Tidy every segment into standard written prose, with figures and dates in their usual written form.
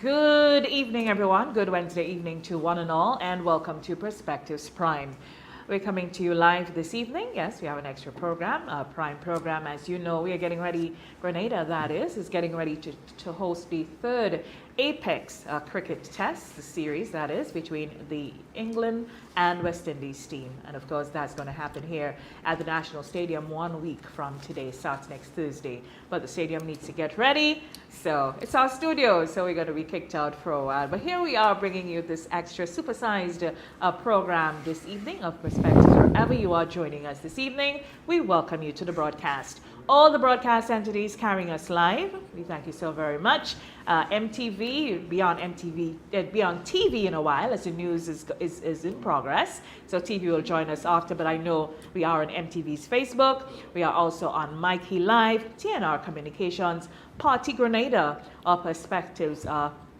Good evening, everyone. Good Wednesday evening to one and all, and welcome to Perspectives Prime. We're coming to you live this evening. Yes, we have an extra program, a Prime program. As you know, we are getting ready, Grenada, that is getting ready to host the third Apex cricket test, the series, that is, between the England and West Indies team. And of course, that's going to happen here at the National Stadium 1 week from today. Starts next Thursday. But the stadium needs to get ready. So it's our studio, so we're going to be kicked out for a while. But here we are bringing you this extra supersized program this evening of Perspectives. Wherever you are joining us this evening, we welcome you to the broadcast. All the broadcast entities carrying us live, we thank you so very much. MTV, beyond TV in a while, as the news is in progress. So TV will join us after, but I know we are on MTV's Facebook. We are also on Mikey Live, TNR Communications, Party Grenada, our Perspectives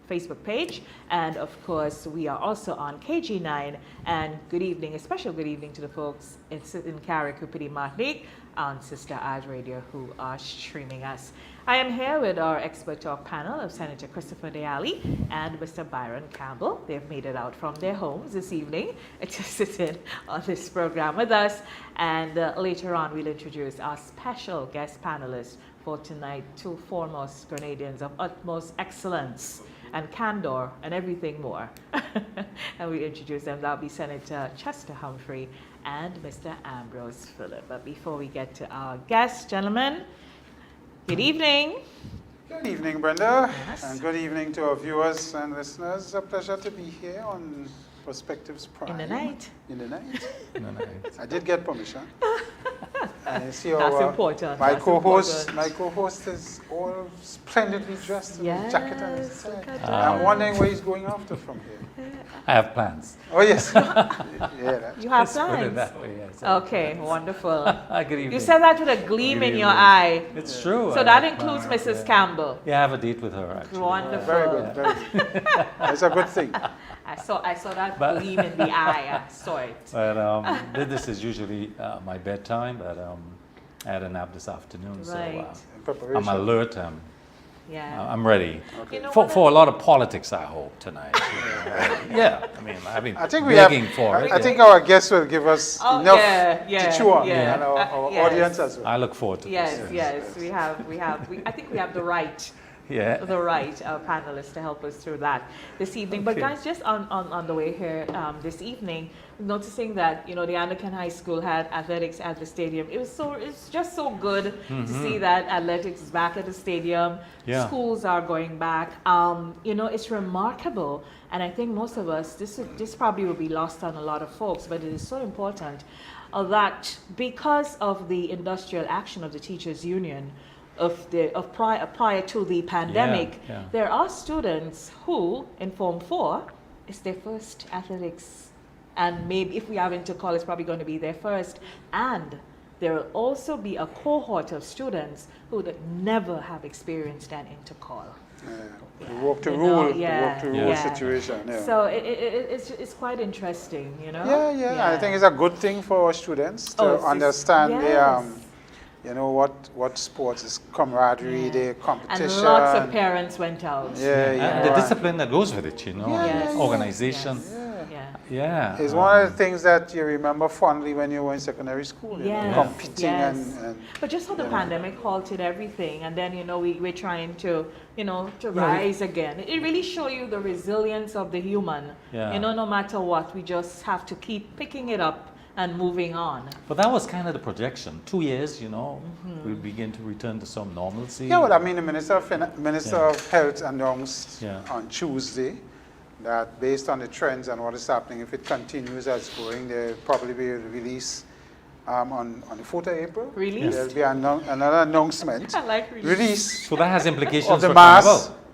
Facebook page, and of course we are also on KG9. And good evening, a special good evening to the folks in Carrick-Coupity, Martinique, on Sister Ad Radio, who are streaming us. I am here with our expert talk panel of Senator Christopher Deali and Mr. Byron Campbell. They've made it out from their homes this evening to sit in on this program with us. And later on, we'll introduce our special guest panelists for tonight, two foremost Grenadians of utmost excellence and candor and everything more. And we introduce them. That'll be Senator Chester Humphrey and Mr. Ambrose Phillip. But before we get to our guests, gentlemen, good evening. Good evening, Brenda. Yes. And good evening to our viewers and listeners. It's a pleasure to be here on Perspectives Prime. In the night. In the night. No. I did get permission. And you see That's important. My That's co-host, important. My co-host is all splendidly dressed in Yes, a jacket and his look tie. at I'm that. wondering where he's going after from here. I have plans. Oh yes. Yeah. You have Let's put it plans? that way, yes. Okay, wonderful. Good evening. You said that with a gleam Good in your evening. eye. It's true. So I that have includes plans, Mrs. yeah. Campbell. Yeah, I have a date with her, actually. Wonderful. Very good. Very good. It's a good thing. I saw that But- gleam in the eye. I saw it. But this is usually my bedtime, but I had a nap this afternoon, so Right. In I'm preparation. alert. Yeah. I'm ready Okay. You know, for a lot of politics, I hope, tonight. Yeah, I mean, I've been I think we have. begging for it. I think our guests will give us Oh, enough yeah, to chew on, yeah. and our Yes. audience as well. I look forward to Yes, this. yes, I think we have the right Yeah. panelists to help us through that this evening. But Okay. guys, just on the way here this evening, noticing that the Anglican High School had athletics at the stadium. It's just so good to see that athletics is back at the stadium. Yeah. Schools are going back. It's remarkable, and I think most of us this probably will be lost on a lot of folks, but it is so important that because of the industrial action of the teachers union prior to the pandemic, Yeah. there are students who in Form 4 it's their first athletics, and maybe if we have intercall, it's probably going to be their first, and there will also be a cohort of students who would never have experienced an intercall. The walk to You rule, know, the yeah, walk to rule yeah. situation. Yeah. So it's quite interesting, I think it's a good thing for our students to understand what sports is, camaraderie, the competition. And lots of parents went out. And the discipline that goes with it, Yes. organization. Yes. Yeah. It's one of the things that you remember fondly when you were in secondary school, Yes. competing Yes. and But just how the pandemic halted everything, and then we're trying to to Yeah, rise again. It really shows you the resilience of the human. Yeah. No matter what, we just have to keep picking it up and moving on. But that was kind of the projection. 2 years, we begin to return to some normalcy. yeah. Well, I mean, the Minister of Health announced on Tuesday that based on the trends and what is happening, if it continues as going, there'll probably be a release on the 4th of April. Release? There'll be another announcement. I like Release So that has implications of the for mass.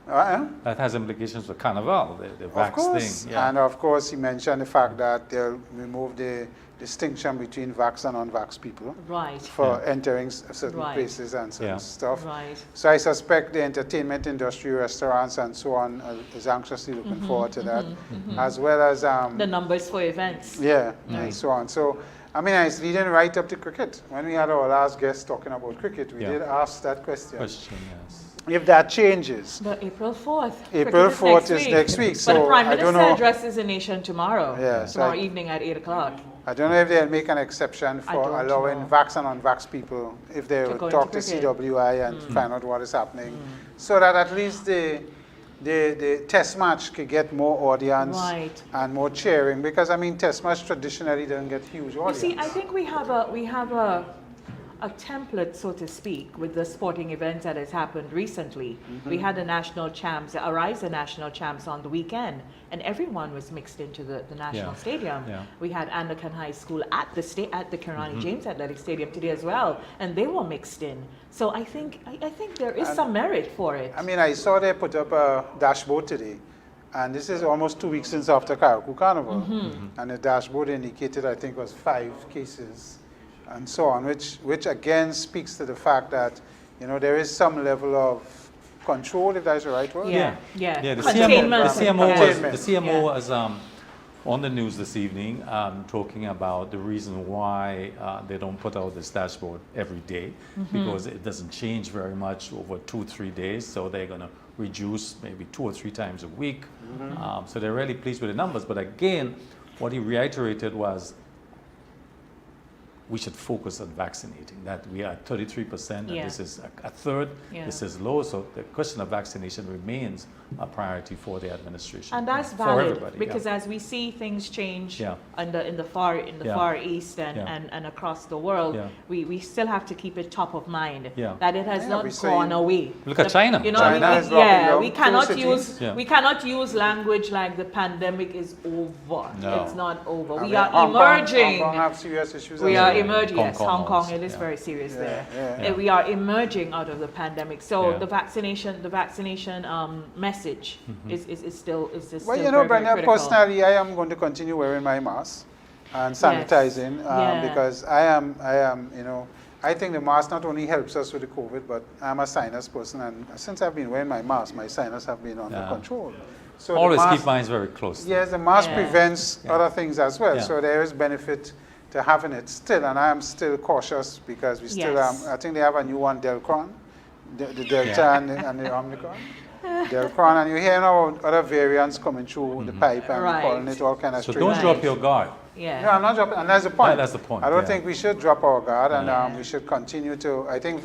Carnival. That has implications for Carnival, the Of vax course. thing. Yeah. And of course, he mentioned the fact that they'll remove the distinction between vax and non-vax people Right. for entering certain Right. places and certain stuff. Right. So I suspect the entertainment industry, restaurants and so on is anxiously looking forward to that, as well as The numbers for events. and so on. So I mean, it's leading right up to cricket. When we had our last guest talking about cricket, we did ask that question. Yes. If that changes. But April 4th. April 4th is next week. But the So Prime I don't Minister know. addresses the nation tomorrow. Yes, tomorrow evening at 8 o'clock. I don't know if they'll make an exception for allowing vax and unvax people, if they will talk to CWI and find out what is happening, so that at least the test match could get more audience and more cheering, because I mean test match traditionally doesn't get huge audience. You see, I think we have a template, so to speak, with the sporting events that has happened recently. We had the national champs, Arise the national champs on the weekend, and everyone was mixed into the national stadium. We had Anglican High School at the Kirani James Athletic Stadium today as well, and they were mixed in. So I think there is some merit for it. I mean, I saw they put up a dashboard today, and this is almost 2 weeks since after Karakou Carnival, and the dashboard indicated, I think, was 5 cases and so on, which again speaks to the fact that, you know, there is some level of control, if that's the right word. The Containment. CMO was on the news this evening talking about the reason why they don't put out this dashboard every day, because it doesn't change very much over 2-3 days, so they're going to reduce maybe 2 or 3 times a week. So they're really pleased with the numbers. But again, what he reiterated was we should focus on vaccinating, that we are at 33%, and this is a third, this is low, so the question of vaccination remains a priority for the administration. And that's valid, because as we see things change in the far east and across the world, we still have to keep it top of mind, that it has not gone away. Look at China. You know, China we cannot use language like the pandemic is over. No. It's not over. I We mean, are Hong emerging. Kong have serious issues. We are emerging. Hong Yes, Kong Hong Kong. also, It is very serious there. Yeah. We are emerging out of the pandemic. So the vaccination message is still Well, you know, very, Brenda, very critical. personally, I am going to continue wearing my mask and sanitizing because I am, you know, I think the mask not only helps us with the COVID, but I'm a sinus person, and since I've been wearing my mask, my sinus have been under control. So always keep mine very close. Yes, the mask prevents other things as well. So there is benefit to having it still, and I am still cautious because we still I think they have a new one, Delcron, the Delta and the Omicron. Delcron, and you hear now other variants coming through the pipe and calling it all kind of So don't drop your guard. No, I'm not dropping, and that's the point. That's the point. I don't think we should drop our guard, and we should continue to. I think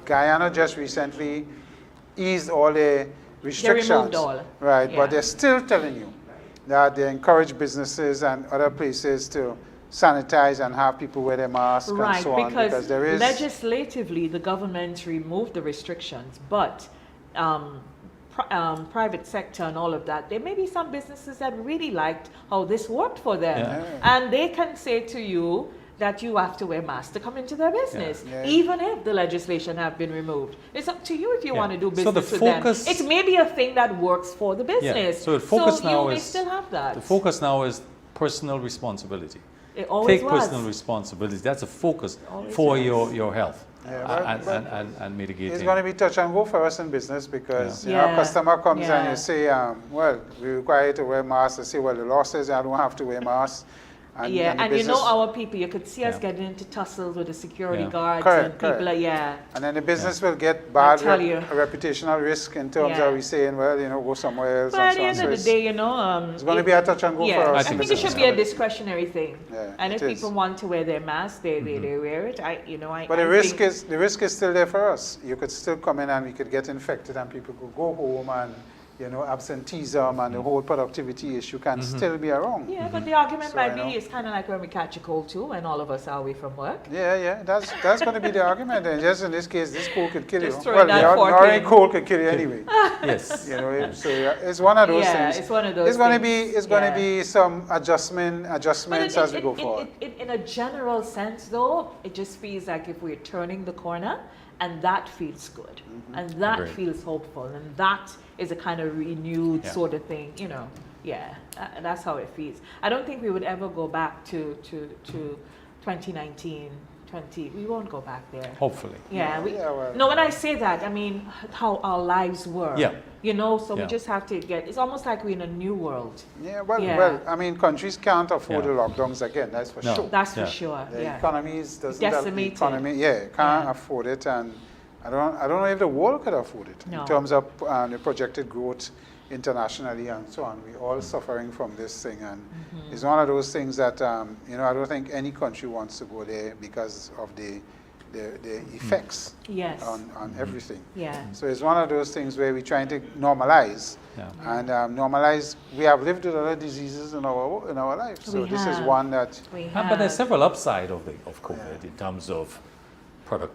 Guyana just recently eased all the restrictions. They removed all. Right, but they're still telling you that they encourage businesses and other places to sanitize and have people wear their masks and so on. Because there is legislatively the government removed the restrictions, but private sector and all of that, there may be some businesses that really liked how this worked for them, and they can say to you that you have to wear masks to come into their business, even if the legislation have been removed. It's up to you if you want to do business with them. It's maybe a thing that works for the business. So the focus now you may is still have that. The focus now is personal responsibility. It always Take personal responsibility. That's a focus for your health and mitigating. It's going to be touch and go for us in business because you know, a customer comes and you say, well, we require you to wear masks. They say, well, the law says I don't have to wear masks. And you know our people, you could see us getting into tussles with the security guards and people, and then the business will get bad reputational risk in terms of we saying, well, you know, go somewhere else. But at the end of the day, you know, it's going to be a touch and go for us. I think it should be a discretionary thing. And if people want to wear their mask, they wear it. But the risk is still there for us. You could still come in and we could get infected, and people could go home, and you know, absenteeism and the whole productivity issue can still be around. Yeah, but the argument might be it's kind of like when we catch a cold too, when all of us are away from work. Yeah, that's going to be the argument. And just in this case, this cold could kill you. Well, the ordinary cold could kill you anyway. Yes. You know, so it's one of those things. It's one of those. It's going to be some adjustments as we go forward. In a general sense, though, it just feels like if we're turning the corner, and that feels good, and that feels hopeful, and that is a kind of renewed sort of thing, you know. That's how it feels. I don't think we would ever go back to 2019, 2020, we won't go back there. Hopefully. Yeah. well, no, when I say that, I mean how our lives were. Yeah. You know, so we Yeah. just have to it's almost like we're in a new world. Well, I mean, countries can't afford Yeah. the lockdowns again, that's for No. sure. That's for Yeah. sure. The Yeah. economies doesn't have the Decimated. economy. Can't Yeah. afford it, and I don't know if the world could afford it No. in terms of the projected growth internationally and so on. We're all suffering from this thing, and it's one of those things that you know, I don't think any country wants to go there because of the effects Yes. on everything. Yeah. So it's one of those things where we're trying to normalize. Yeah. And normalize. We have lived with other diseases in our lives, so We this is have. one that We But have. there's several upside of COVID in terms of product,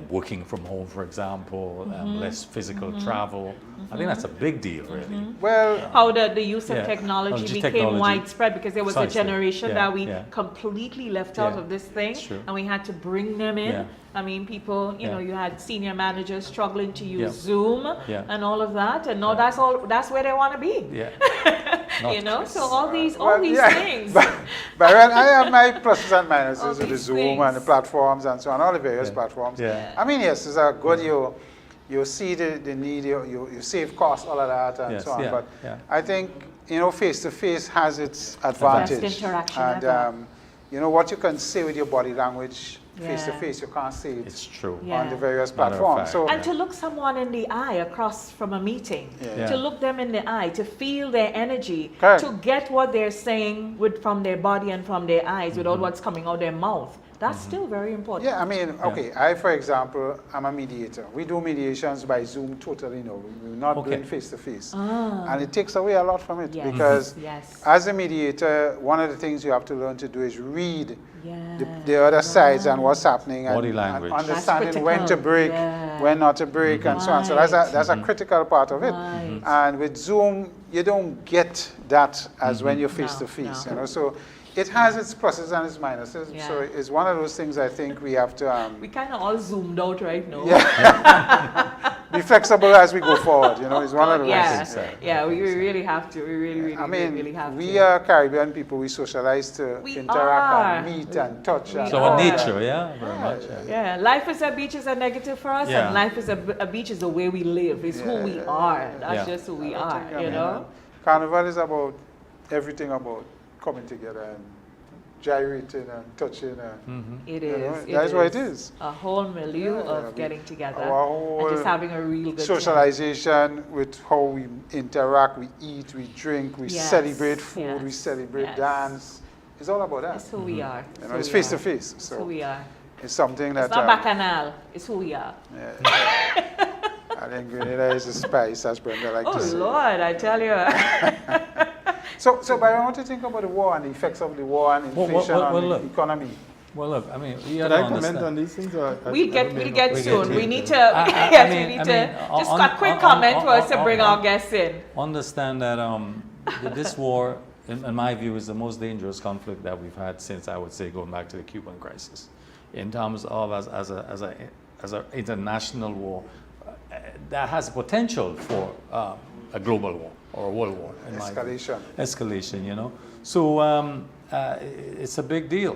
working from home, for example, less physical travel. I think that's a big deal, really. well. How the use of Yeah. technology Just became technology. widespread because there was a Precisely. generation Yeah, that we yeah. completely left out Yeah. of this thing, It's true. and we had to bring them in. Yeah. I mean, people, you know, Yeah. you had senior managers struggling to use Yeah. Zoom Yeah. and all of that, and now Yeah. that's where they want to be. Yeah. You know, so all these Well, yeah. things. but when I have my pluses and All minuses with the these Zoom and the things. platforms and so on, all the various Yeah. platforms. Yeah. I mean, yes, it's a good, you see the need, you save costs, all of that and Yes, so on. yeah, But yeah. I think, face-to-face has its advantage. Best interaction and, ever. what you can say with your body language Yeah. face-to-face, you can't say it It's true. Yeah. on the various Matter of platforms. fact. So, And to look someone in the eye across from a meeting, Yeah. to look them in the eye, to feel their energy, Correct. to get what they're saying from their body and from their eyes Mm-hmm. without what's coming out their mouth, that's still very important. yeah, I mean, okay, I, for example, I'm a mediator. We do mediations by Zoom totally, we're not Okay. doing face-to-face. Ah. And it takes away a lot from it Yes. because Yes. as a mediator, one of the things you have to learn to do is read Yeah. the other sides and what's happening Body and language. understanding when to critical. break, Yeah. when not to break and so on. So that's a critical part of it. Right. And with Zoom, you don't get that as when you're No, face-to-face, no. So it has its pluses and its minuses. Yeah. So it's one of those things I think we have to We kind of all zoomed out right now. be flexible as we go forward. It's one of those Yeah, things. yeah, we really have to. We really I mean, really have we to. are Caribbean people. We socialize to We interact are. and meet and touch. We and So all on are. that. nature, yeah, very much. Yeah. Yeah, life is a beach is a negative for us, Yeah. and life is a beach is the way we live. It's who we are. That's Yeah. just who we I are. think, I You mean, know. Carnival is about everything about coming together and gyrating and touching. And, It you know, is. that's what it is. A whole milieu Yeah, of getting together our and just whole having a real good time. socialization with how we interact, we eat, we drink, we Yes, celebrate food, yes, we celebrate yes. dance. It's all about that. It's who we are. It's face to face. It's who So we are. it's something that It's not bacchanal. It's who we are. I think Grenada is a spice, as Brenda likes to Oh say. Lord, I tell you. So, but I want to think about the war and the effects of the war and inflation well, on the look. economy. Well, look, I mean, you Can gotta I comment understand. on these things? We'll get We'll soon. get We to need it. to. I We mean, need I to. mean, Just on- a quick on- comment on- for us to on- bring on- our guests in. Understand that this war, in my view, is the most dangerous conflict that we've had since, I would say, going back to the Cuban crisis, in terms of as an international war that has potential for a global war or a world war. In my view. Escalation. Escalation. So it's a big deal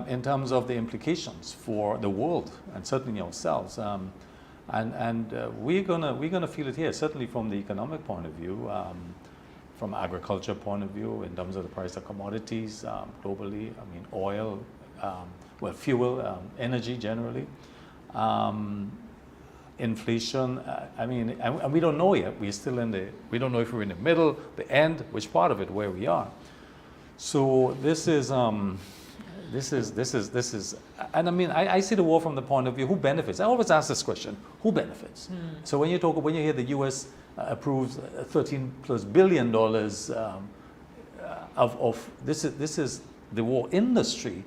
in terms of the implications for the world and certainly ourselves. And we're gonna feel it here, certainly from the economic point of view, from agriculture point of view, in terms of the price of commodities globally. I mean, oil, fuel, energy generally. Inflation, I mean, and we don't know yet. We're still we don't know if we're in the middle, the end, which part of it, where we are. So this is, and I mean, I see the war from the point of view, who benefits? I always ask this question, who benefits? So when you hear the U.S. approves $13+ billion of this is the war industry,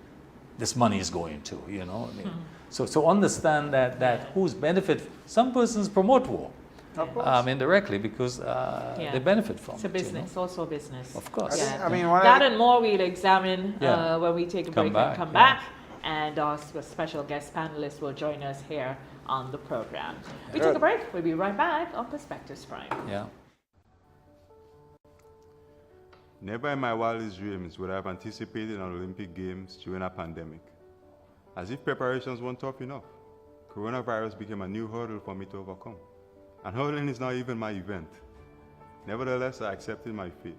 this money is going to, I mean. So understand that who's benefit. Some persons promote war, Of course. indirectly because they benefit from It's a it. business, also business. Of course. Yeah. I mean, one of That the- and more we'll examine Yeah. when we take a Come break back, and come yeah. back. And our special guest panelists will join us here on the program. We Good. take a break. We'll be right back on Perspectives Prime. Yeah. Never in my wildest dreams would I have anticipated an Olympic Games during a pandemic. As if preparations weren't tough enough, coronavirus became a new hurdle for me to overcome. And hurdling is not even my event. Nevertheless, I accepted my fate.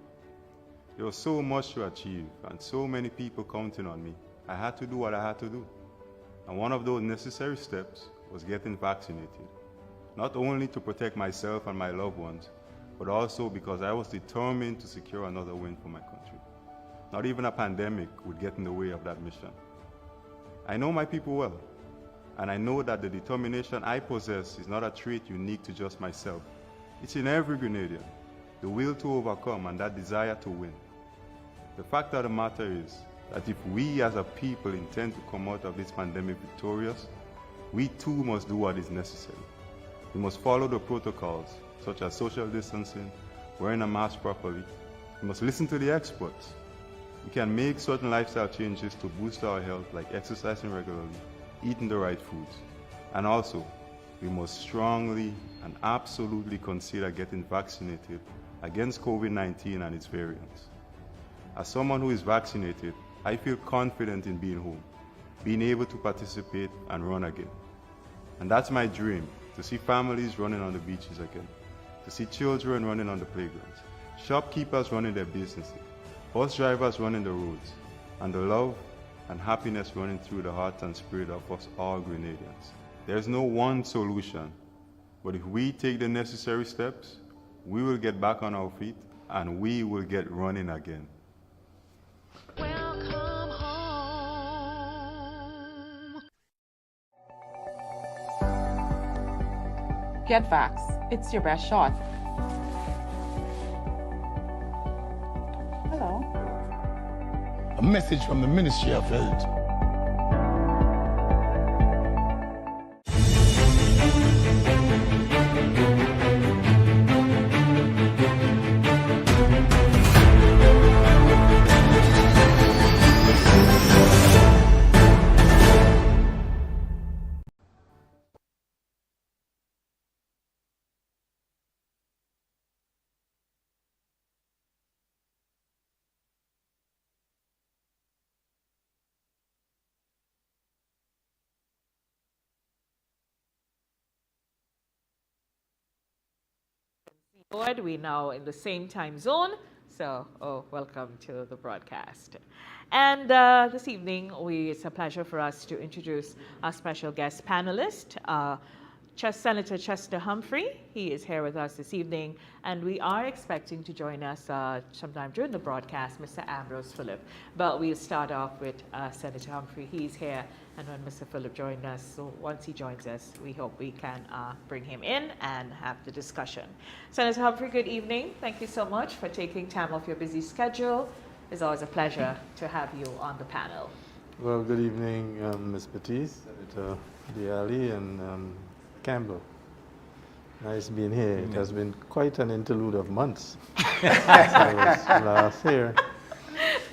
There was so much to achieve and so many people counting on me. I had to do what I had to do. And one of those necessary steps was getting vaccinated. Not only to protect myself and my loved ones, but also because I was determined to secure another win for my country. Not even a pandemic would get in the way of that mission. I know my people well, and I know that the determination I possess is not a trait unique to just myself. It's in every Grenadian, the will to overcome and that desire to win. The fact of the matter is that if we as a people intend to come out of this pandemic victorious, we too must do what is necessary. We must follow the protocols, such as social distancing, wearing a mask properly. We must listen to the experts. We can make certain lifestyle changes to boost our health, like exercising regularly, eating the right foods. And also, we must strongly and absolutely consider getting vaccinated against COVID-19 and its variants. As someone who is vaccinated, I feel confident in being home, being able to participate and run again. And that's my dream, to see families running on the beaches again, to see children running on the playgrounds, shopkeepers running their businesses, bus drivers running the roads, and the love and happiness running through the heart and spirit of us all Grenadians. There's no one solution, but if we take the necessary steps, we will get back on our feet and we will get running again. Welcome home. Get Vax. It's your best shot. Hello. A message from the Ministry of Health. We're now in the same time zone, so welcome to the broadcast. And this evening, it's a pleasure for us to introduce our special guest panelist, Senator Chester Humphrey. He is here with us this evening, and we are expecting to join us sometime during the broadcast, Mr. Ambrose Phillip. But we'll start off with Senator Humphrey. He's here, and when Mr. Phillip joined us, so once he joins us, we hope we can bring him in and have the discussion. Senator Humphrey, good evening. Thank you so much for taking time off your busy schedule. It's always a pleasure to have you on the panel. Well, good evening, Ms. Batiste, Senator Diali, and Campbell. Nice being here. It has been quite an interlude of months since I was last here.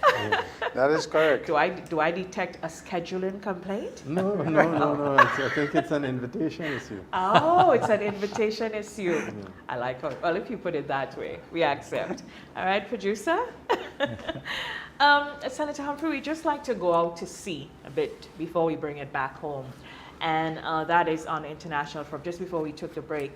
Yeah. That is correct. Do I detect a scheduling complaint? No. I think it's an invitation issue. Oh, it's an invitation issue. Yeah. I like it. Well, if you put it that way, we accept. All right, producer? Senator Humphrey, we'd just like to go out to sea a bit before we bring it back home. And that is on international front. Just before we took the break,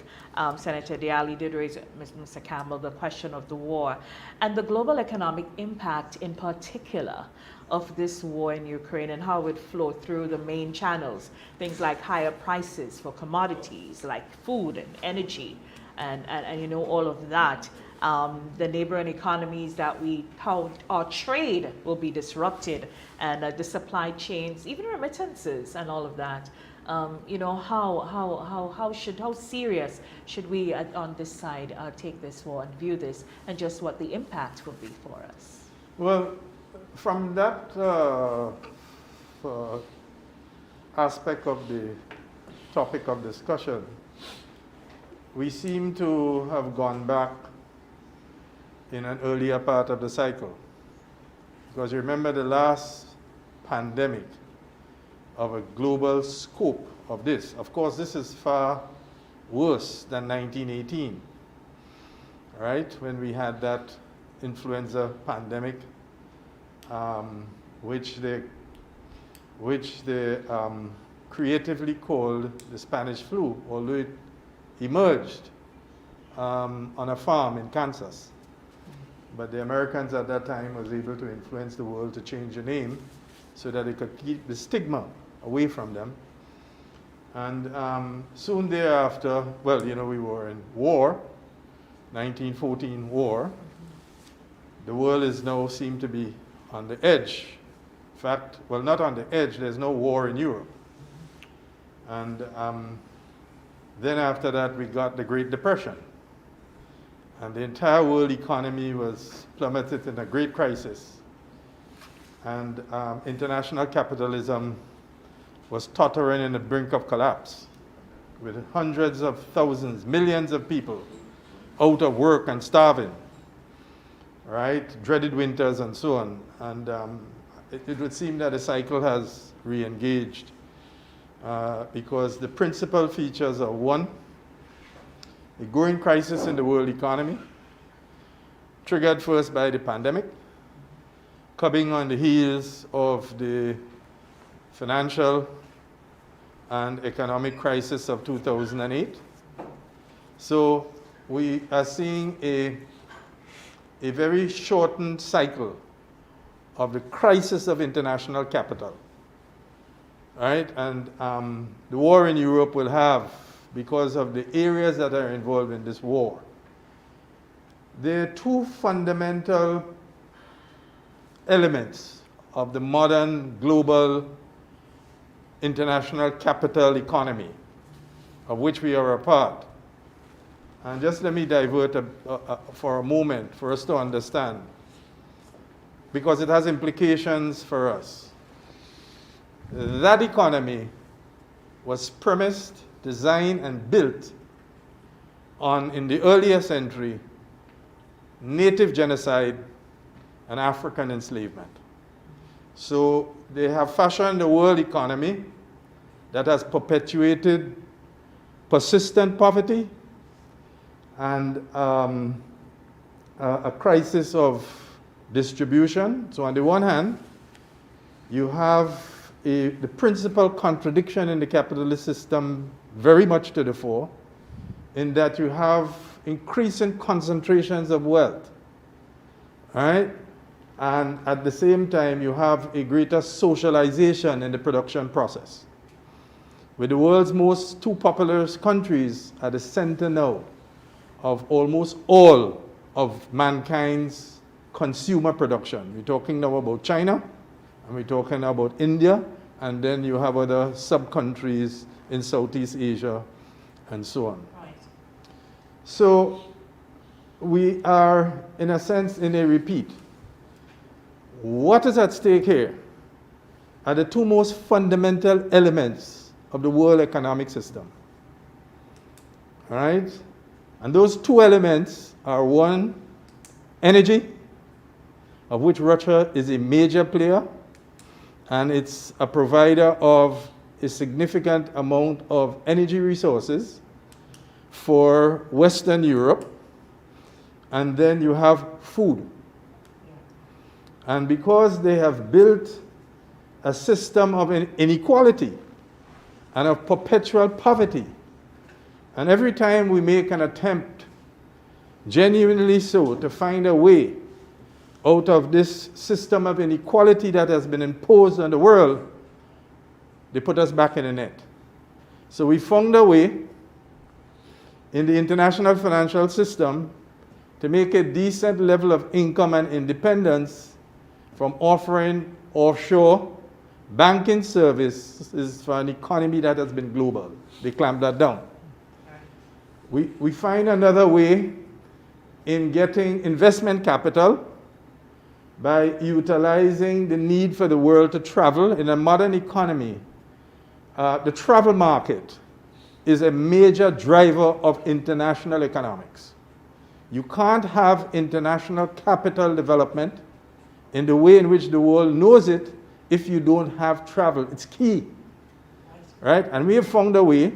Senator Diali did raise, Mr. Campbell, the question of the war and the global economic impact in particular of this war in Ukraine and how it would flow through the main channels. Things like higher prices for commodities like food and energy and you know, all of that. The neighboring economies that how our trade will be disrupted and the supply chains, even remittances and all of that. You know, how serious should we on this side take this war and view this, and just what the impact will be for us? Well, from that aspect of the topic of discussion, we seem to have gone back in an earlier part of the cycle. Because you remember the last pandemic of a global scope of this. Of course, this is far worse than 1918, right? When we had that influenza pandemic, which the which they creatively called the Spanish flu, although it emerged on a farm in Kansas. But the Americans at that time was able to influence the world to change the name so that they could keep the stigma away from them. And soon thereafter, well, you know, we were in war, 1914 war. The world is now seemed to be on the edge. In fact, well, not on the edge, there's no war in Europe. And then after that, we got the Great Depression. And the entire world economy was plummeted in a great crisis. And international capitalism was tottering on the brink of collapse, with hundreds of thousands, millions of people out of work and starving, right? Dreaded winters and so on. And it would seem that the cycle has re-engaged because the principal features are: one, a growing crisis in the world economy, triggered first by the pandemic, coming on the heels of the financial and economic crisis of 2008. So we are seeing a very shortened cycle of the crisis of international capital, right? And the war in Europe will have, because of the areas that are involved in this war, there are two fundamental elements of the modern global international capital economy, of which we are a part. And just let me divert for a moment for us to understand, because it has implications for us. That economy was premised, designed, and built on, in the earlier century, native genocide and African enslavement. So they have fashioned a world economy that has perpetuated persistent poverty and a crisis of distribution. So on the one hand, you have the principal contradiction in the capitalist system very much to the fore, in that you have increasing concentrations of wealth, right? And at the same time, you have a greater socialization in the production process, with the world's most two populous countries at the center now of almost all of mankind's consumer production. We're talking now about China, and we're talking now about India, and then you have other sub-countries in Southeast Asia, and so on. Right. So we are, in a sense, in a repeat. What is at stake here are the two most fundamental elements of the world economic system. All right? And those two elements are: one, energy, of which Russia is a major player, and it's a provider of a significant amount of energy resources for Western Europe. And then you have food. And because they have built a system of inequality and of perpetual poverty, and every time we make an attempt, genuinely so, to find a way out of this system of inequality that has been imposed on the world, they put us back in the net. So we found a way in the international financial system to make a decent level of income and independence from offering offshore banking services for an economy that has been global. They clamped that down. We find another way in getting investment capital by utilizing the need for the world to travel. In a modern economy, the travel market is a major driver of international economics. You can't have international capital development in the way in which the world knows it if you don't have travel. It's key, right? And we have found a way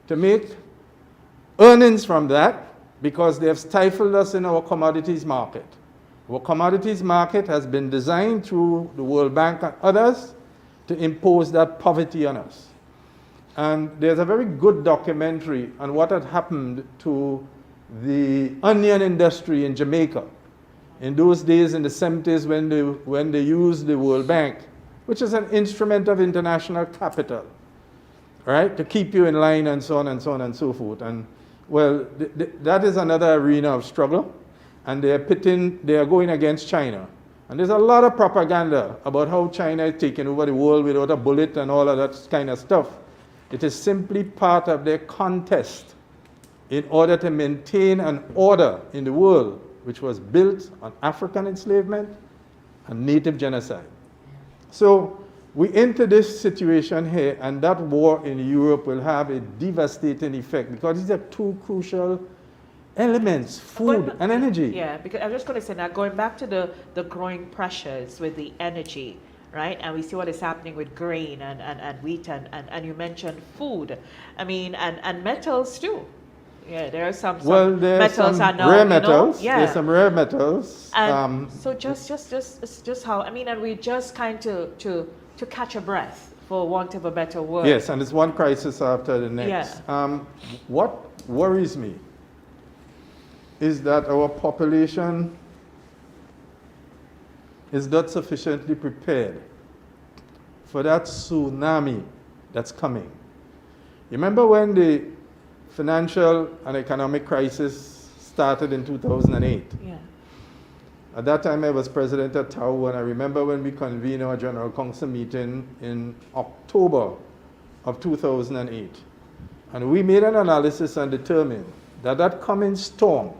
to make earnings from that, because they have stifled us in our commodities market. Our commodities market has been designed through the World Bank and others to impose that poverty on us. And there's a very good documentary on what had happened to the onion industry in Jamaica in those days in the 70s when they used the World Bank, which is an instrument of international capital, right, to keep you in line and so on and so on and so forth. And well, that is another arena of struggle, and they are going against China. And there's a lot of propaganda about how China is taking over the world without a bullet and all of that kind of stuff. It is simply part of their contest in order to maintain an order in the world which was built on African enslavement and native genocide. So we enter this situation here, and that war in Europe will have a devastating effect because these are two crucial elements, food and energy. Yeah, because I'm just going to say now, going back to the growing pressures with the energy, right? And we see what is happening with grain and wheat and you mentioned food. I mean, and metals too. Yeah, there are some metals are now, rare metals. Yeah. There's some rare metals. And so just how, I mean, and we just kind of to catch a breath, for want of a better word. Yes, and it's one crisis after the next. Yeah. What worries me is that our population is not sufficiently prepared for that tsunami that's coming. You remember when the financial and economic crisis started in 2008? Yeah. At that time, I was president at TAU, and I remember when we convened our General Council meeting in October of 2008. And we made an analysis and determined that that coming storm,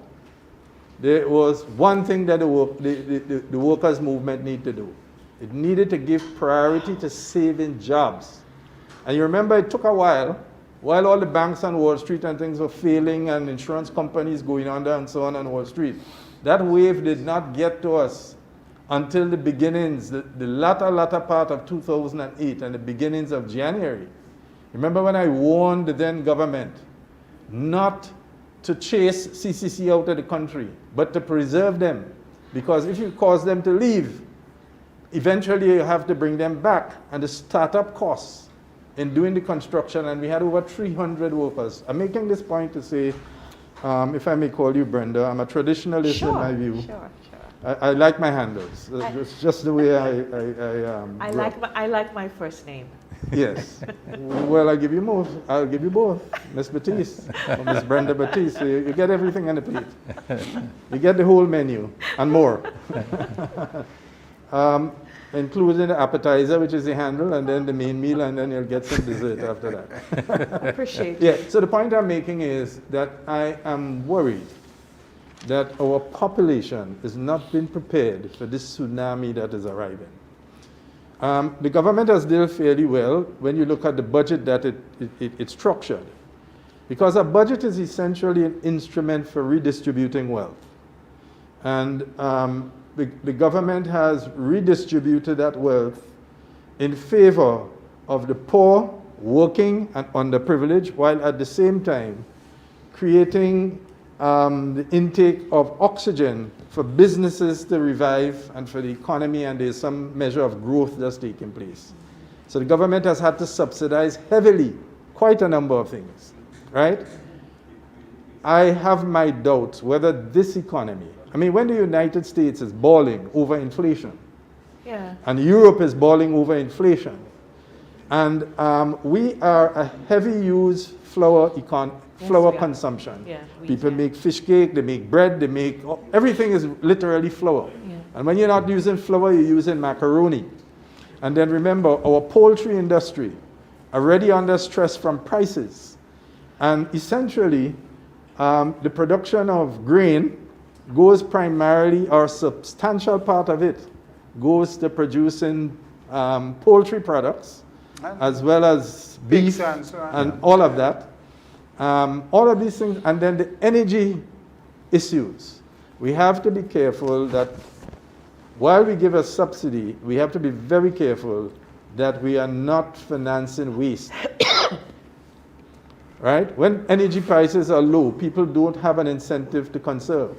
there was one thing that the workers' movement needed to do. It needed to give priority to saving jobs. And you remember it took a while all the banks on Wall Street and things were failing and insurance companies going under and so on Wall Street. That wave did not get to us until the beginnings, the latter part of 2008 and the beginnings of January. Remember when I warned the then government not to chase CCC out of the country, but to preserve them. Because if you cause them to leave, eventually you have to bring them back. And the startup costs in doing the construction, and we had over 300 workers. I'm making this point to say, if I may call you Brenda, I'm a traditionalist in my view. Sure. I like my handles. It's just the way I like my first name. Yes. Well, I'll give you both. Miss Batiste or Miss Brenda Batiste. So you get everything on the plate. You get the whole menu and more. Including the appetizer, which is the handle, and then the main meal, and then you'll get some dessert after that. Appreciate it. Yeah, so the point I'm making is that I am worried that our population has not been prepared for this tsunami that is arriving. The government has dealt fairly well when you look at the budget that it's structured. Because a budget is essentially an instrument for redistributing wealth. And the government has redistributed that wealth in favor of the poor, working, and underprivileged, while at the same time creating the intake of oxygen for businesses to revive and for the economy, and there's some measure of growth that's taking place. So the government has had to subsidize heavily quite a number of things, right? I have my doubts whether this economy, I mean, when the United States is balling over inflation, and Europe is balling over inflation, and we are a heavy use flour consumption. People make fish cake, they make bread, everything is literally flour. And when you're not using flour, you're using macaroni. And then remember, our poultry industry already under stress from prices. And essentially, the production of grain goes primarily, or a substantial part of it, goes to producing poultry products, as well as beef and all of that. All of these things, and then the energy issues. We have to be careful that while we give a subsidy, we have to be very careful that we are not financing waste. Right? When energy prices are low, people don't have an incentive to conserve.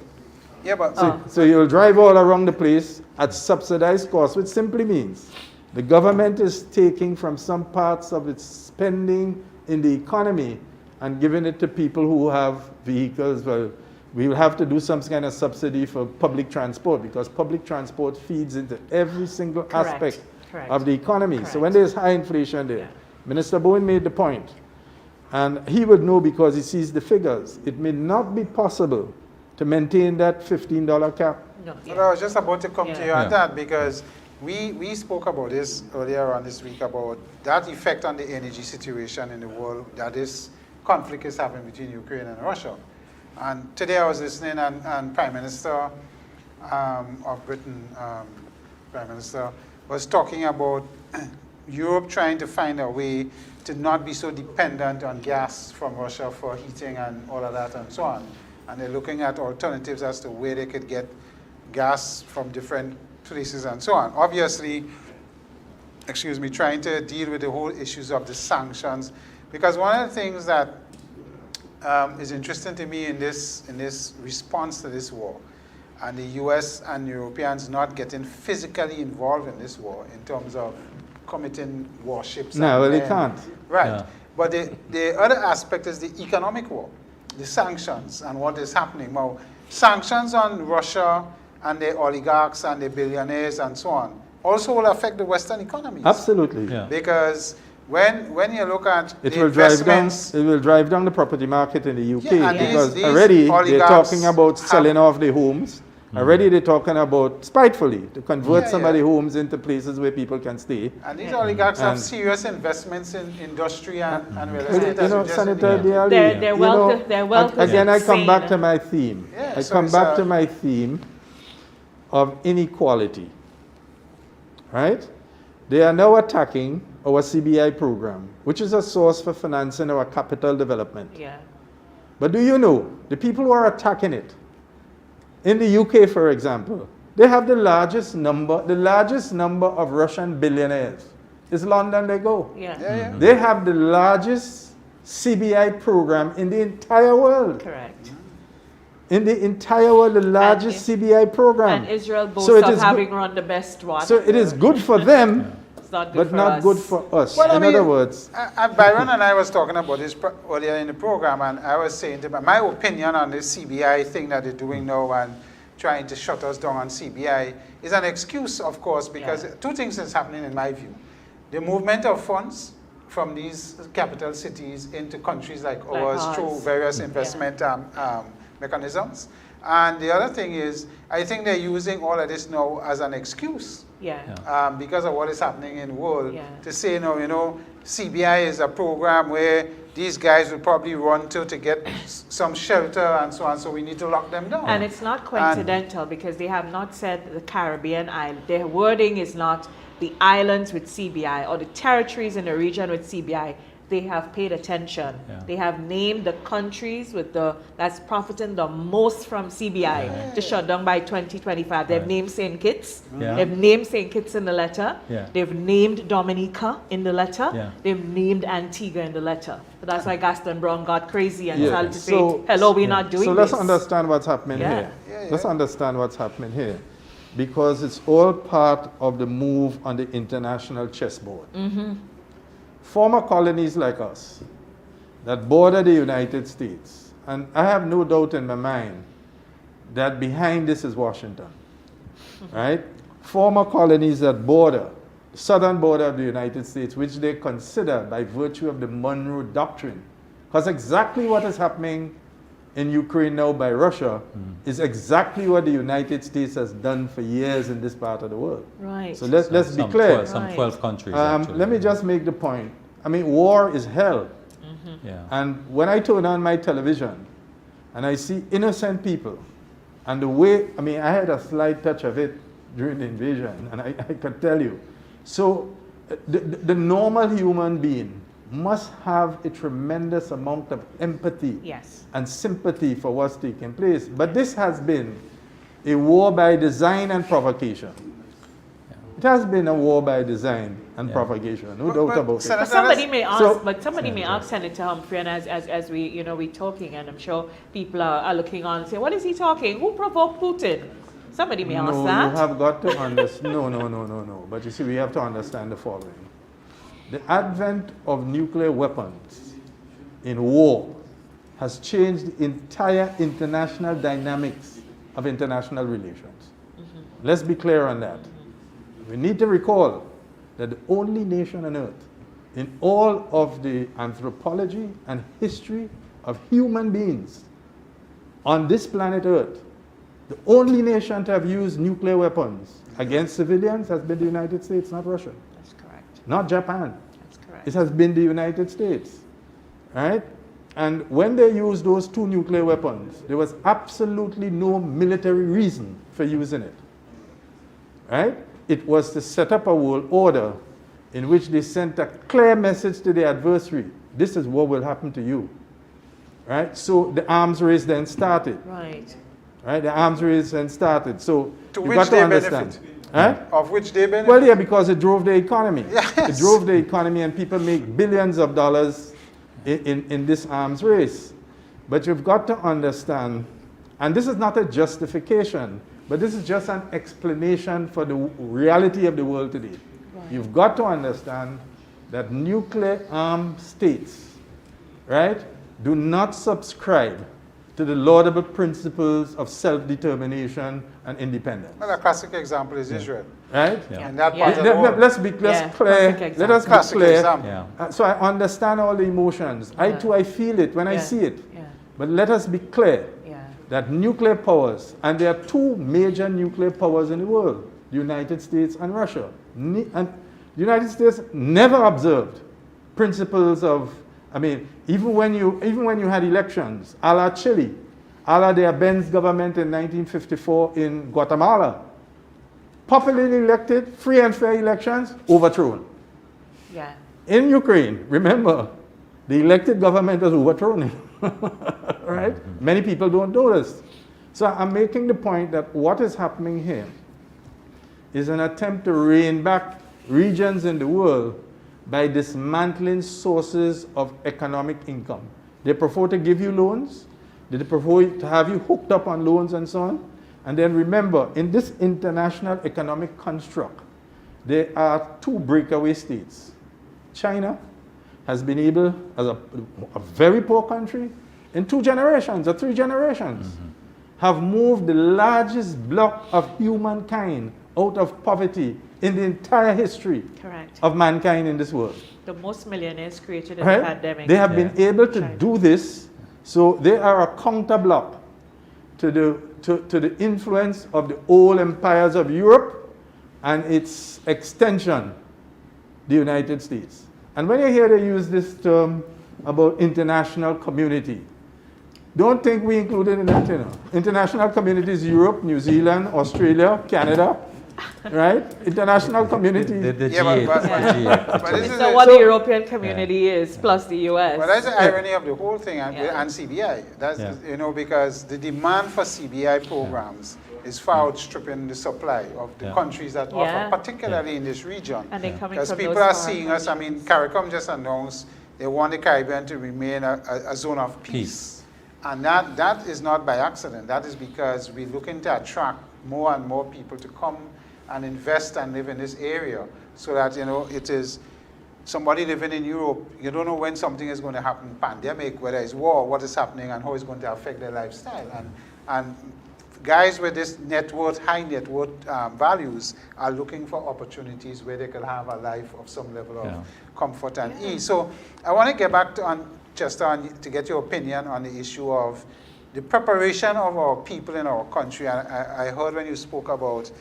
Yeah, but so you'll drive all around the place at subsidized cost, which simply means The government is taking from some parts of its spending in the economy and giving it to people who have vehicles. Well, we will have to do some kind of subsidy for public transport because public transport feeds into every single aspect of the economy. So when there's high inflation there, Minister Bowen made the point, and he would know because he sees the figures. It may not be possible to maintain that $15 cap. No, I was just about to come to you on that because we spoke about this earlier on this week about that effect on the energy situation in the world that this conflict is having between Ukraine and Russia. And today I was listening and Prime Minister of Britain, Prime Minister, was talking about Europe trying to find a way to not be so dependent on gas from Russia for heating and all of that and so on. And they're looking at alternatives as to where they could get gas from different places and so on. Obviously, trying to deal with the whole issues of the sanctions, because one of the things that is interesting to me in this response to this war, and the US and Europeans not getting physically involved in this war in terms of committing warships. No, well, they can't. Right. Yeah. But the other aspect is the economic war, the sanctions and what is happening. Now, sanctions on Russia and the oligarchs and the billionaires and so on also will affect the Western economies. Absolutely. Yeah. Because when you look at It the will investments, drive down the property market in the UK and because these already they're oligarchs talking about selling off the homes. Already they're talking about, spitefully, to convert some of the homes into places where people can stay. and these oligarchs have And- serious investments in industry and real But, estate. you as know, you just Senator indicated. Diallo, Their you wealth- know, their wealth is again, I come back insane. to my theme. Yeah, I so come it's, back to my theme of inequality, right? They are now attacking our CBI program, which is a source for financing our capital development. Yeah. But do you know, the people who are attacking it, in the UK, for example, they have the largest number of Russian billionaires. It's London they go. Yeah. They have the largest CBI program in the entire world. Correct. In the entire world, the largest CBI program. And Israel boasts So it of is having run the best one. So it is good for them, It's not good but for not us. good for us. Well, I In mean, other words, Byron and I was talking about this earlier in the program, and I was saying to my opinion on this CBI thing that they're doing now and trying to shut us down on CBI is an excuse, of course, because two things is happening in my view. The movement of funds from these capital cities into countries like ours through various investment mechanisms. And the other thing is, I think they're using all of this now as an excuse. Because of what is happening in the world, to say, no, you know, CBI is a program where these guys will probably run to get some shelter and so on, so we need to lock them down. And it's not coincidental because they have not said the Caribbean island. Their wording is not the islands with CBI or the territories in the region with CBI. They have paid attention. They have named the countries that's profiting the most from CBI to shut down by 2025. They've named St. Kitts. They've named St. Kitts in the letter. They've named Dominica in the letter. They've named Antigua in the letter. So that's why Gaston Brown got crazy and started to say, hello, we're not doing this. So let's understand what's happening here. Let's understand what's happening here. Because it's all part of the move on the international chessboard. Former colonies like us that border the United States, and I have no doubt in my mind that behind this is Washington, right? Former colonies that border the southern border of the United States, which they consider by virtue of the Monroe Doctrine, because exactly what is happening in Ukraine now by Russia is exactly what the United States has done for years in this part of the world. Right. So let's be clear. Some 12 countries, actually. Let me just make the point. I mean, war is hell. And when I turn on my television and I see innocent people, and the way, I mean, I had a slight touch of it during the invasion, and I can tell you. So the normal human being must have a tremendous amount of empathy and sympathy for what's taking place. But this has been a war by design and provocation. It has been a war by design and propagation, no doubt about it. But somebody may ask, Senator Humphrey, and as we talking, and I'm sure people are looking on and saying, what is he talking? Who provoked Putin? Somebody may No, ask you that. have got to understand. No. But you see, we have to understand the following. The advent of nuclear weapons in war has changed the entire international dynamics of international relations. Let's be clear on that. We need to recall that the only nation on earth in all of the anthropology and history of human beings on this planet Earth, the only nation to have used nuclear weapons against civilians has been the United States, not Russia. That's correct. Not Japan. That's correct. It has been the United States. Right? And when they used those 2 nuclear weapons, there was absolutely no military reason for using it. Right? It was to set up a world order in which they sent a clear message to the adversary. This is what will happen to you. Right? So the arms race then started. Right. Right? The arms race then started. So To you which got to they understand. benefit? Right? Of which they benefit? Well, yeah, because it drove the economy. Yes. It drove the economy, and people make billions of dollars in this arms race. But you've got to understand, and this is not a justification, but this is just an explanation for the reality of the world today. Right. You've got to understand that nuclear armed states, right, do not subscribe to the laudable principles of self-determination and independence. Well, a classic example is Israel. Right? Yeah. And that Yeah. part of the world. Let's be Yeah, clear. classic Let us be Classic clear. example. Yeah. So I understand all the emotions. I Yeah. too, I feel it when I Yeah. see it. Yeah. But let us be clear Yeah. that nuclear powers, and there are 2 major nuclear powers in the world, the United States and Russia. And the United States never observed principles of, I mean, even when you had elections, a la Chile, a la the Benz government in 1954 in Guatemala, popularly elected, free and fair elections, overthrown. Yeah. In Ukraine, remember, the elected government was overthrown. Right? Many people don't know this. So I'm making the point that what is happening here is an attempt to rein back regions in the world by dismantling sources of economic income. They prefer to give you loans, they prefer to have you hooked up on loans and so on. And then remember, in this international economic construct, there are 2 breakaway states. China has been able, as a very poor country, in 2 generations or 3 generations, have moved the largest block of humankind out of poverty in the entire history Correct. of mankind in this world. The most millionaires created in Right? the pandemic. They have been able to China. do this, so they are a counter block to the influence of the old empires of Europe and its extension, the United States. And when you hear they use this term about international community, don't think we included in it. You know. International communities, Europe, New Zealand, Australia, Canada, right? International community. The Yeah, but- G8. but- the G8. But this is So it. what So- the European community is, plus the US. But that's the irony of the whole thing, and, Yeah. and CBI. That's Yeah. you know, because the demand for CBI programs is far outstripping the supply of the Yeah. countries that Yeah. offer, particularly in this region. And they're coming Because from people those are foreign seeing us. I mean, CARICOM just announced they want the Caribbean to remain a zone of peace. And that is not by accident. That is because we're looking to attract more and more people to come and invest and live in this area, so that, you know, it is somebody living in Europe, you don't know when something is going to happen, pandemic, whether it's war, what is happening, and how it's going to affect their lifestyle. And guys with this net worth, high net worth values are looking for opportunities where they can have a life of some level of comfort and ease. So I want to get back to get your opinion on the issue of the preparation of our people in our country. I heard when you spoke about,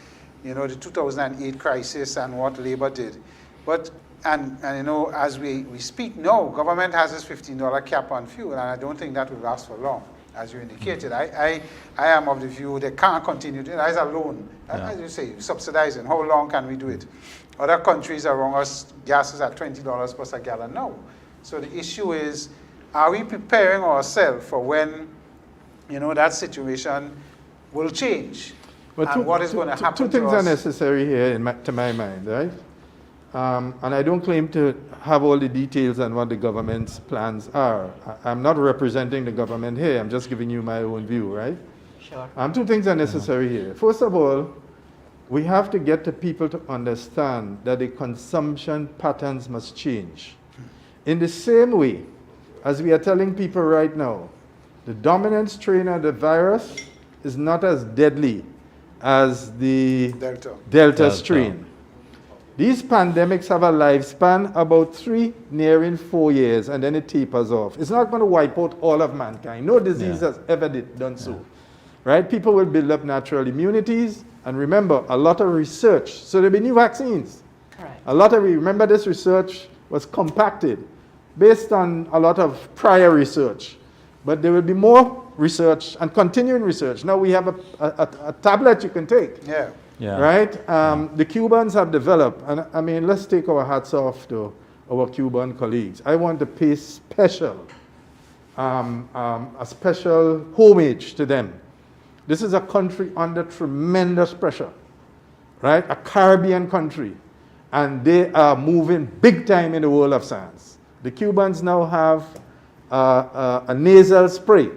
you know, the 2008 crisis and what Labour did. But, and you know, as we speak now, government has this $15 cap on fuel, and I don't think that will last for long, as you indicated. I am of the view they can't continue. That is a loan. As you say, subsidizing. How long can we do it? Other countries around us, gas is at $20 plus a gallon now. So the issue is, are we preparing ourselves for when, you know, that situation will change? But And what is going to happen Two to things are us? necessary here, to my mind, right? And I don't claim to have all the details on what the government's plans are. I'm not representing the government here. I'm just giving you my own view, right? Sure. Two things are necessary here. First of all, we have to get the people to understand that the consumption patterns must change. In the same way, as we are telling people right now, the dominant strain of the virus is not as deadly as the Delta strain. These pandemics have a lifespan about 3, nearing 4 years, and then it tapers off. It's not going to wipe out all of mankind. No disease has ever done so. Right? People will build up natural immunities, and remember, a lot of research. So there'll be new vaccines. Correct. Remember this research was compacted based on a lot of prior research. But there will be more research and continuing research. Now we have a tablet you can take. Yeah. Yeah. Right? The Cubans have developed, and I mean, let's take our hats off to our Cuban colleagues. I want to pay a special homage to them. This is a country under tremendous pressure, right? A Caribbean country, and they are moving big time in the world of science. The Cubans now have a nasal spray.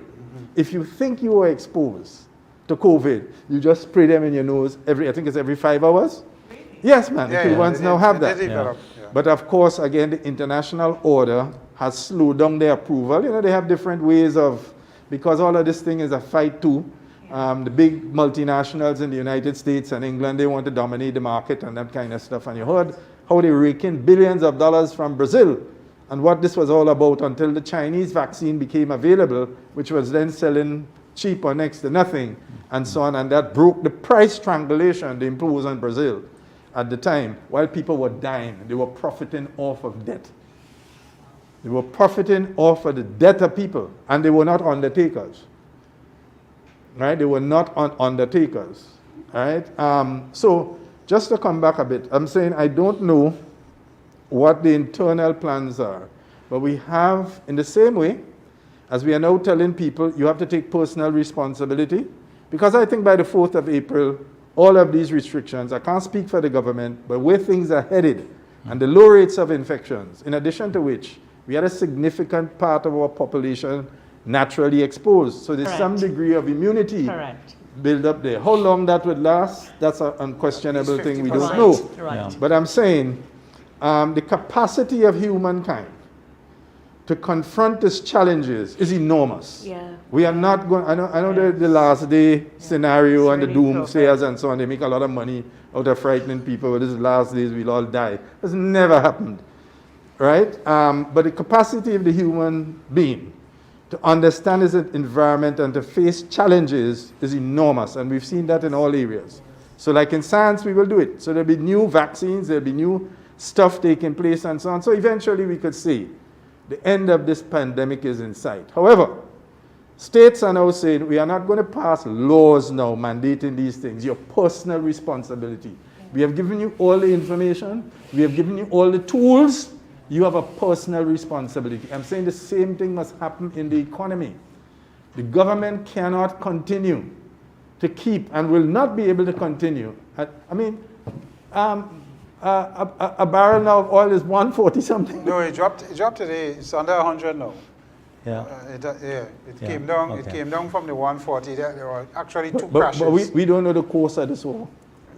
If you think you were exposed to COVID, you just spray them in your nose I think it's every 5 hours. Really? Yes, man. The Cubans now have that. Yeah. But of course, again, the international order has slowed down their approval. You know, they have different ways of, because all of this thing is a fight too. The big multinationals in the United States and England, they want to dominate the market and that kind of stuff. And you heard how they rake in billions of dollars from Brazil and what this was all about until the Chinese vaccine became available, which was then selling cheap or next to nothing and so on. And that broke the price strangulation they imposed on Brazil at the time. While people were dying, they were profiting off of debt. They were profiting off of the debt of people, and they were not undertakers. Right? They were not undertakers. Right? So just to come back a bit, I'm saying I don't know what the internal plans are, but we have, in the same way, as we are now telling people, you have to take personal responsibility, because I think by the 4th of April, all of these restrictions, I can't speak for the government, but where things are headed, and the low rates of infections, in addition to which, we had a significant part of our population naturally exposed. So there's some degree of immunity build up there. How long that would last, that's an unquestionable thing we don't know. Right. Yeah. But I'm saying the capacity of humankind to confront these challenges is enormous. Yeah. We are not going, I know the last day scenario and the really doomsayers and so on, they make a lot of money out of frightening people. This is the last days we'll all die. That's never happened. Right? But the capacity of the human being to understand his environment and to face challenges is enormous, and we've seen that in all areas. So like in science, we will do it. So there'll be new vaccines, there'll be new stuff taking place and so on. So eventually we could say the end of this pandemic is in sight. However, states are now saying we are not going to pass laws now mandating these things. Your personal responsibility. We have given you all the information. We have given you all the tools. You have a personal responsibility. I'm saying the same thing must happen in the economy. The government cannot continue to keep and will not be able to continue. A barrel now of oil is 140 something. No, it dropped today. It's under 100 now. Yeah. It came down. Okay. It came down from the 140. There were actually two But crashes. we don't know the course of this war.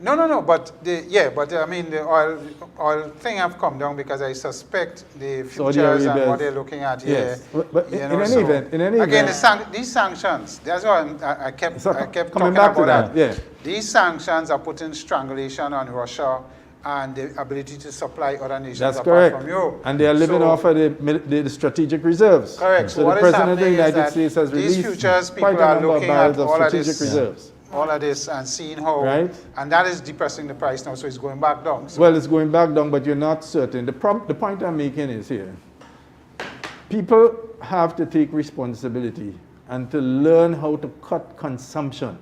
No. But I mean the oil thing have come down because I suspect the futures and what they're looking at here. Yes. But in any event, again, these sanctions. That's why I kept coming talking back to about that. Yeah. These sanctions are putting strangulation on Russia and the ability to supply other nations That's apart correct. from Europe. And they are living off of the strategic reserves. Correct. So what the is President of the happening is United that States has these released futures people quite a are number of looking barrels at of all of strategic this. reserves. All of this and seeing how, Right. and that is depressing the price now, so it's going back down. So Well, it's going back down, but you're not certain. The point I'm making is here. People have to take responsibility and to learn how to cut consumption.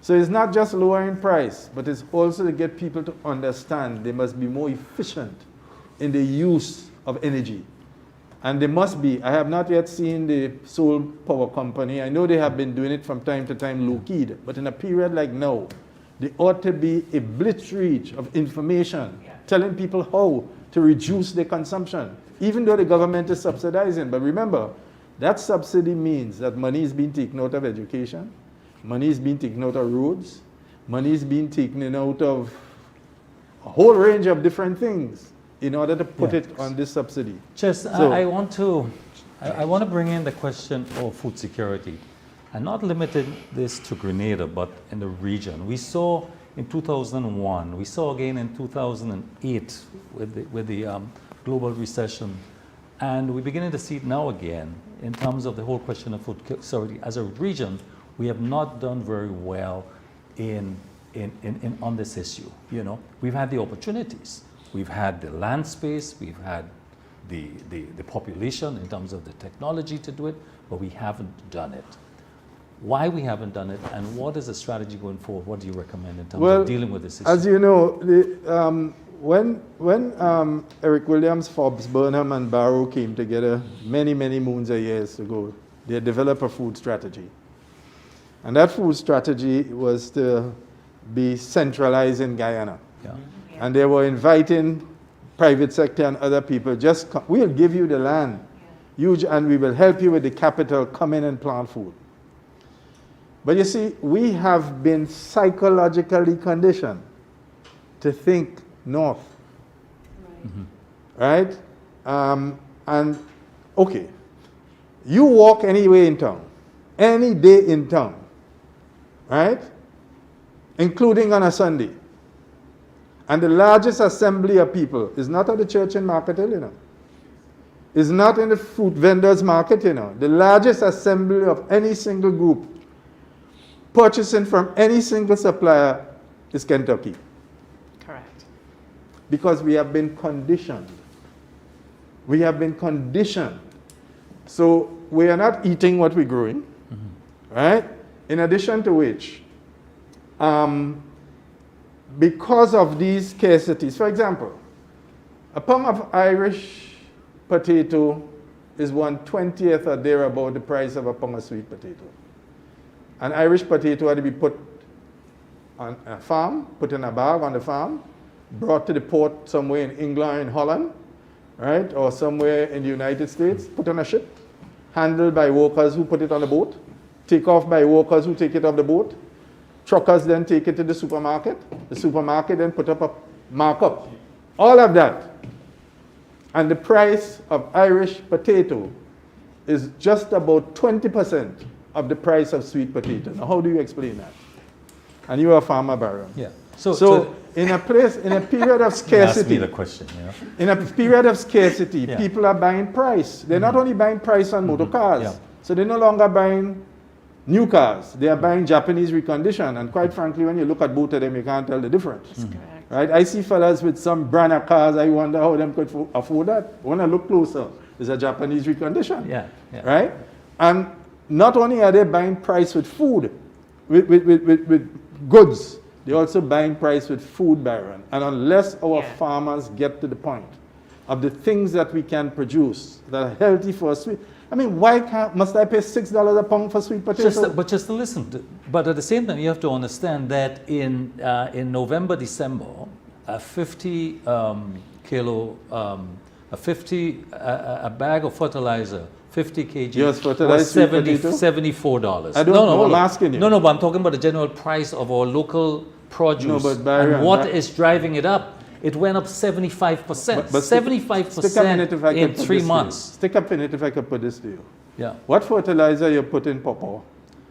So it's not just lowering price, but it's also to get people to understand they must be more efficient in the use of energy. And they must be. I have not yet seen the Seoul Power Company. I know they have been doing it from time to time low-keyed, but in a period like now, there ought to be a blitzkrieg of information telling people how to reduce their consumption, even though the government is subsidizing. But remember, that subsidy means that money is being taken out of education, Money is being taken out of roads. Money is being taken out of a whole range of different things in order to put it on this subsidy. Just, So- I want to bring in the question of food security, and not limited this to Grenada, but in the region. We saw in 2001, we saw again in 2008 with the global recession, and we're beginning to see it now again in terms of the whole question of food security. As a region, we have not done very well on this issue. You know, we've had the opportunities, we've had the land space, we've had the population in terms of the technology to do it, but we haven't done it. Why we haven't done it, and what is the strategy going forward? What do you recommend in terms of dealing with this issue? As you know, when Eric Williams, Forbes, Burnham, and Barrow came together many moons of years ago, they developed a food strategy. And that food strategy was to be centralized in Guyana. Yeah. And they were inviting private sector and other people, just come, we'll give you the land, and we will help you with the capital, come in and plant food. But you see, we have been psychologically conditioned to think north, right? And okay, you walk anywhere in town, any day in town, right? Including on a Sunday. And the largest assembly of people is not at the church in Market Hill, you know. It's not in the fruit vendors market, you know. The largest assembly of any single group purchasing from any single supplier is Kentucky. Correct. Because we have been conditioned. We have been conditioned. So we are not eating what we're growing, right? In addition to which, because of these scarcities, for example, a pound of Irish potato is 1/20th or thereabout the price of a pound of sweet potato. An Irish potato had to be put on a farm, put in a bag on the farm, brought to the port somewhere in England, in Holland, right, or somewhere in the United States, put on a ship, handled by workers who put it on the boat, take off by workers who take it off the boat. Truckers then take it to the supermarket. The supermarket then put up a markup. All of that. And the price of Irish potato is just about 20% of the price of sweet potato. Now, how do you explain that? And you are a farmer, Baron. Yeah. So in a period of scarcity, ask me the question, yeah. in a period of scarcity, Yeah. people are buying price. They're not only buying price on motor cars, Yeah. so they're no longer buying new cars. They are buying Japanese reconditioned, and quite frankly, when you look at both of them, you can't tell the difference. That's correct. Right? I see fellas with some brand of cars. I wonder how them could afford that. When I look closer, it's a Japanese recondition. Yeah. Right? And not only are they buying price with food, with goods, they're also buying price with food, Baron. And unless our farmers get to the point of the things that we can produce that are healthy for us, I mean, must I pay $6 a pound for sweet potato? But just to listen, but at the same time, you have to understand that in November, December, a 50 kilo, a bag of fertilizer, 50 kg, Yes, fertilizer was sweet potato? $74. I don't know, I'm asking you. No, but I'm talking about the general price of our local produce. No, but Byron, and what is driving it up? It went up 75%. But 75% in 3 months. Stick up in it if I could put this to you. Yeah. What fertilizer you put in pawpaw?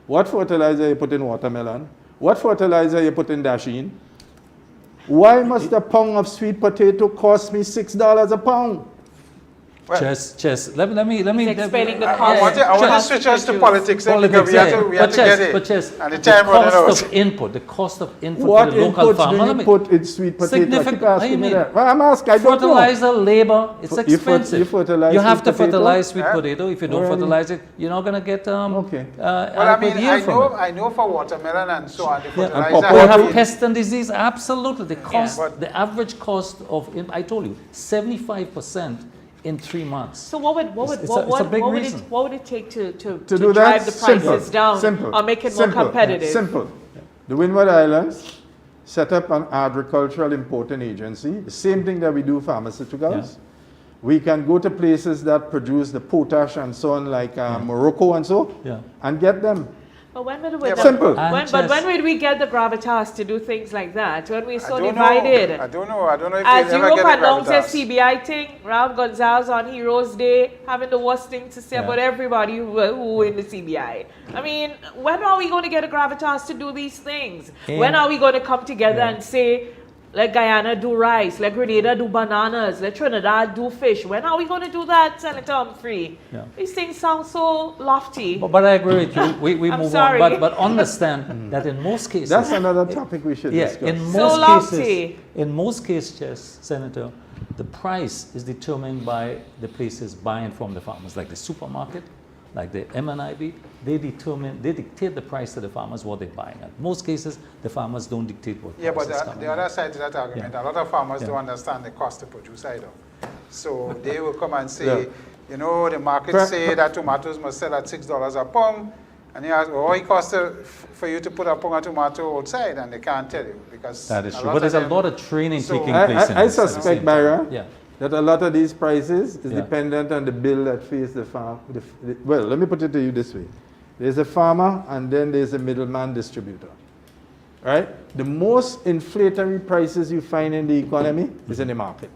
What fertilizer you put in watermelon? What fertilizer you put in dasheen? Why must a pound of sweet potato cost me $6 a pound? Well, Chess. Let me. He's explaining the I cost. want to switch us to politics, because we have to get it. But chess, And the the time running cost out. of input, the cost of input What for the local inputs farmer. do you put in sweet potato? I keep Significant. asking me I that. Well, I'm asking, I don't know. Fertilizer, labor, it's You expensive. fertilize You have sweet to potato? fertilize sweet Yeah. potato. If you don't Already. fertilize it, you're not going to get Okay. Well, I adequate mean, yield from it. I know for watermelon and so on, the Yeah, fertilizer. pawpaw You What have is- pest and disease, absolutely. The cost, But- the average cost of, I told you, 75% in 3 months. So what would it take to To do drive that, the prices simple, down simple, or make it more simple, competitive? Simple. The Windward Islands set up an agricultural importing agency, the same thing that we do pharmaceuticals. Yeah. We can go to places that produce the potash and so on, like Morocco and so, Yeah. and get them. But when would Simple. when would we get the gravitas to do things like that? When we're so I don't divided. know. I don't know. I don't know if As we'll ever Europe get the announced gravitas. CBI thing, Ralph Gonzalez on Heroes Day having the worst thing to say Yeah. about everybody who in the CBI. I mean, when are we going to get a gravitas to do these things? When are we going to come together and say, let Guyana do rice, let Grenada do bananas, let Trinidad do fish? When are we going to do that, Senator Humphrey? Yeah. These things sound so lofty. But I agree with you. We I'm move sorry. on. But understand that in most cases, That's another topic we should discuss. in So most cases, lofty. in most cases, yes, Senator, the price is determined by the places buying from the farmers, like the supermarket, like the M&IB. They dictate the price to the farmers what they're buying at. Most cases, the farmers don't dictate what Yeah, but price is coming the other at. side to that argument, a lot of farmers don't understand the cost to produce either. So they will come and say, Yeah. you know, the market say that tomatoes must sell at $6 a pound, and you ask, well, it costs for you to put a pound of tomato outside, and they can't tell you because That is a true. lot But there's a them- lot of training So- taking place in I this at the suspect, same time. Byron, Yeah. that a lot of these prices is Yeah. dependent on the bill that face the farm. Well, let me put it to you this way. There's a farmer and then there's a middleman distributor. Right? The most inflationary prices you find in the economy is in the market.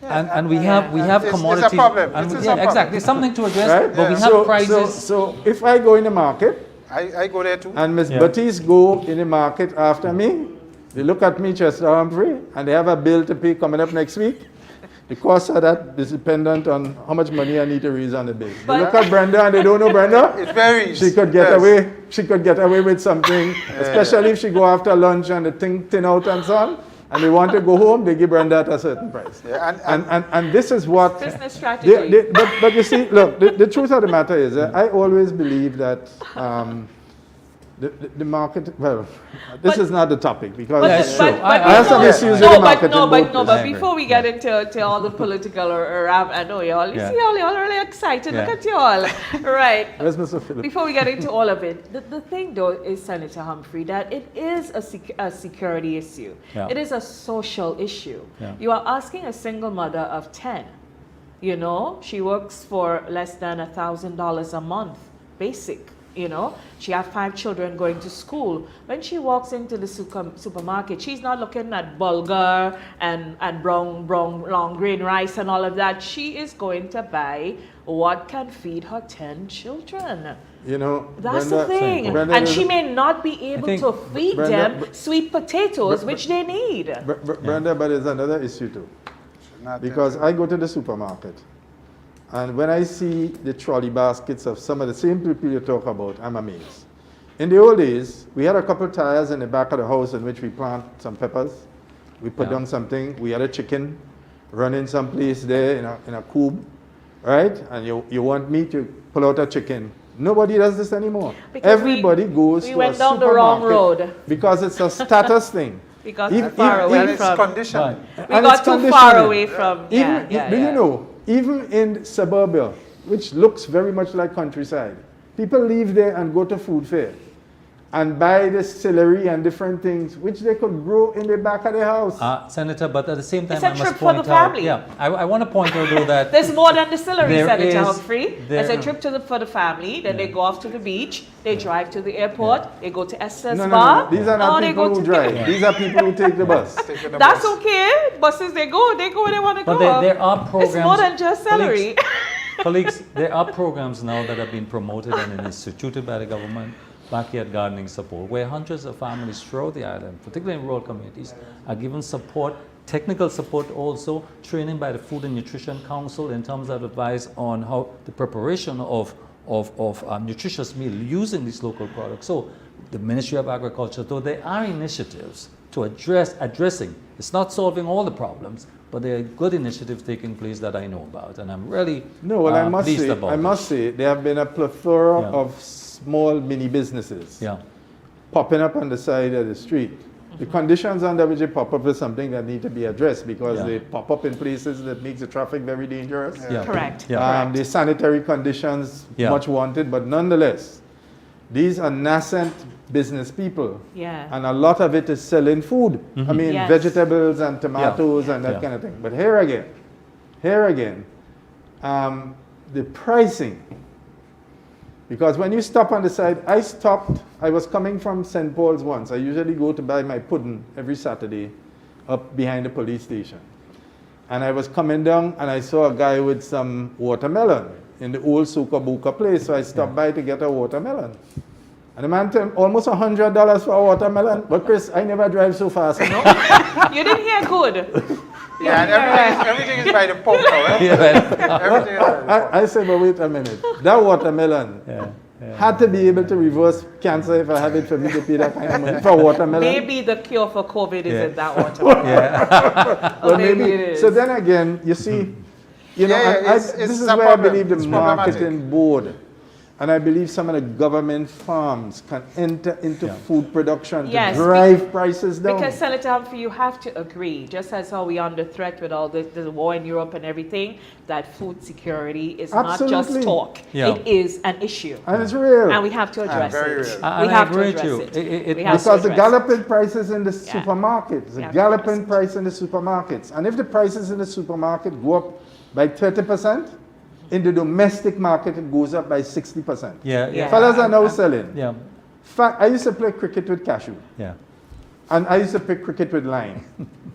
And we yeah. have It's a commodities. problem. And It is a yeah, problem. exactly. There's something to address, Right? but we Yeah. have prices. So if I go in the market I go there too. and Ms. Yeah. Batiste go in the market after me, they look at me, Chester Humphrey, and they have a bill to pay coming up next week. The cost of that is dependent on how much money I need to raise on the bill. They But- look at Brenda and they don't know Brenda. It varies. She could get Yes. away. She could get away with something, especially if she go after lunch and the thing thin out and so on. And they want to go home, they give Brenda at a certain price. Yeah, And this is what. Business strategy. But you see, look, the truth of the matter is, I always believe that the market. Well, this is not the topic because Yeah, it's true. I have some issues with the market. No, in but both I agree. before we get into all the political or I know y'all. You Yeah. see y'all are really excited. Look Yeah. at y'all. Right. Where's Mr. Philip? Before we get into all of it, the thing though is, Senator Humphrey, that it is a security issue. Yeah. It is a social issue. Yeah. You are asking a single mother of 10. You know, she works for less than $1,000 a month, basic. You know, she has 5 children going to school. When she walks into the supermarket, she's not looking at bulgur and brown long grain rice and all of that. She is going to buy what can feed her 10 children. You know, That's Brenda- the thing. Brenda, And there's she a- may not be able think- to feed Brenda- them sweet potatoes, which they need. Brenda, but there's another issue too. Not Because I go to the supermarket, and when I see the trolley baskets of some of the same people you talk about, I'm amazed. In the old days, we had a couple tires in the back of the house in which we plant some peppers. We put Yeah. down something. We had a chicken running someplace there in a coop, right? And you want me to pull out a chicken. Nobody does this anymore. Because Everybody goes we to went a down the wrong supermarket road. because it's a status thing. Because If- we're far if- away and it's from. conditioned. Right. We And got it's too far conditioning. away from. Even, yeah, do yeah. you know, even in suburbia, which looks very much like countryside, people leave there and go to food fair and buy the celery and different things which they could grow in the back of the house. Senator, but at the same time, It's a I must trip for point the out. family. Yeah, I want to point out though that There's more than distillery, There Senator is- Humphrey. There's a there- trip for the family, then they go off to the beach, they drive to the airport, they go to Estes no, Bar. These are not they people go who to- drive. These are people who take the bus. Taking the That's bus. okay. Buses, they go where they want to But go. there are programs. It's more than just celery. Colleagues, there are programs now that have been promoted and instituted by the government, backyard gardening support, where hundreds of families throughout the island, particularly in rural communities, are given support, technical support also, training by the Food and Nutrition Council in terms of advice on how the preparation of nutritious meal using these local products. So the Ministry of Agriculture, though there are initiatives to addressing, it's not solving all the problems, but there are good initiatives taking place that I know about, and I'm really No, well, I pleased about must say, there have been a plethora Yeah. of small mini businesses Yeah, popping up on the side of the street. The conditions under which they pop up is something that need to be addressed because Yeah. they pop up in places that makes the traffic very dangerous. yeah. Correct. Yeah. Correct. The sanitary conditions Yeah. much wanted, but nonetheless, these are nascent business people. Yeah. And a lot of it is selling food. I mean, Yes. vegetables and tomatoes and that Yeah. kind of thing. But here again, the pricing, Because when you stop on the side, I was coming from St. Paul's once. I usually go to buy my pudding every Saturday up behind the police station. And I was coming down and I saw a guy with some watermelon in the old Sukabuka place. So I stopped by to get a watermelon. And the man told me almost $100 for a watermelon. But Chris, I never drive so fast. No? You didn't hear good. Yeah, and everything is by the pump now, right? Everything is by the pump. I said, but wait a minute. That watermelon had to be able to reverse cancer if I have it for me to pay that kind of money for watermelon. Maybe the cure for COVID is in that watermelon. Well, maybe it is. So then again, you see, you know, this is a where problem. I believe the It's marketing board and I believe some of the government farms can enter into food production to drive prices down. Because, Senator Humphrey, you have to agree, just as how we're under threat with all the war in Europe and everything, that food security is not just talk. Yeah. It is an issue. And it's real. And we have to address very it. real. We have to address it. Because the galloping prices in the supermarkets, the Yeah. galloping price in the supermarkets. And if the prices in the supermarket go up by 30%, in the domestic market it goes up by 60%. Yeah. Fellas are now selling. Yeah. I used to play cricket with cashew. Yeah. And I used to play cricket with lime.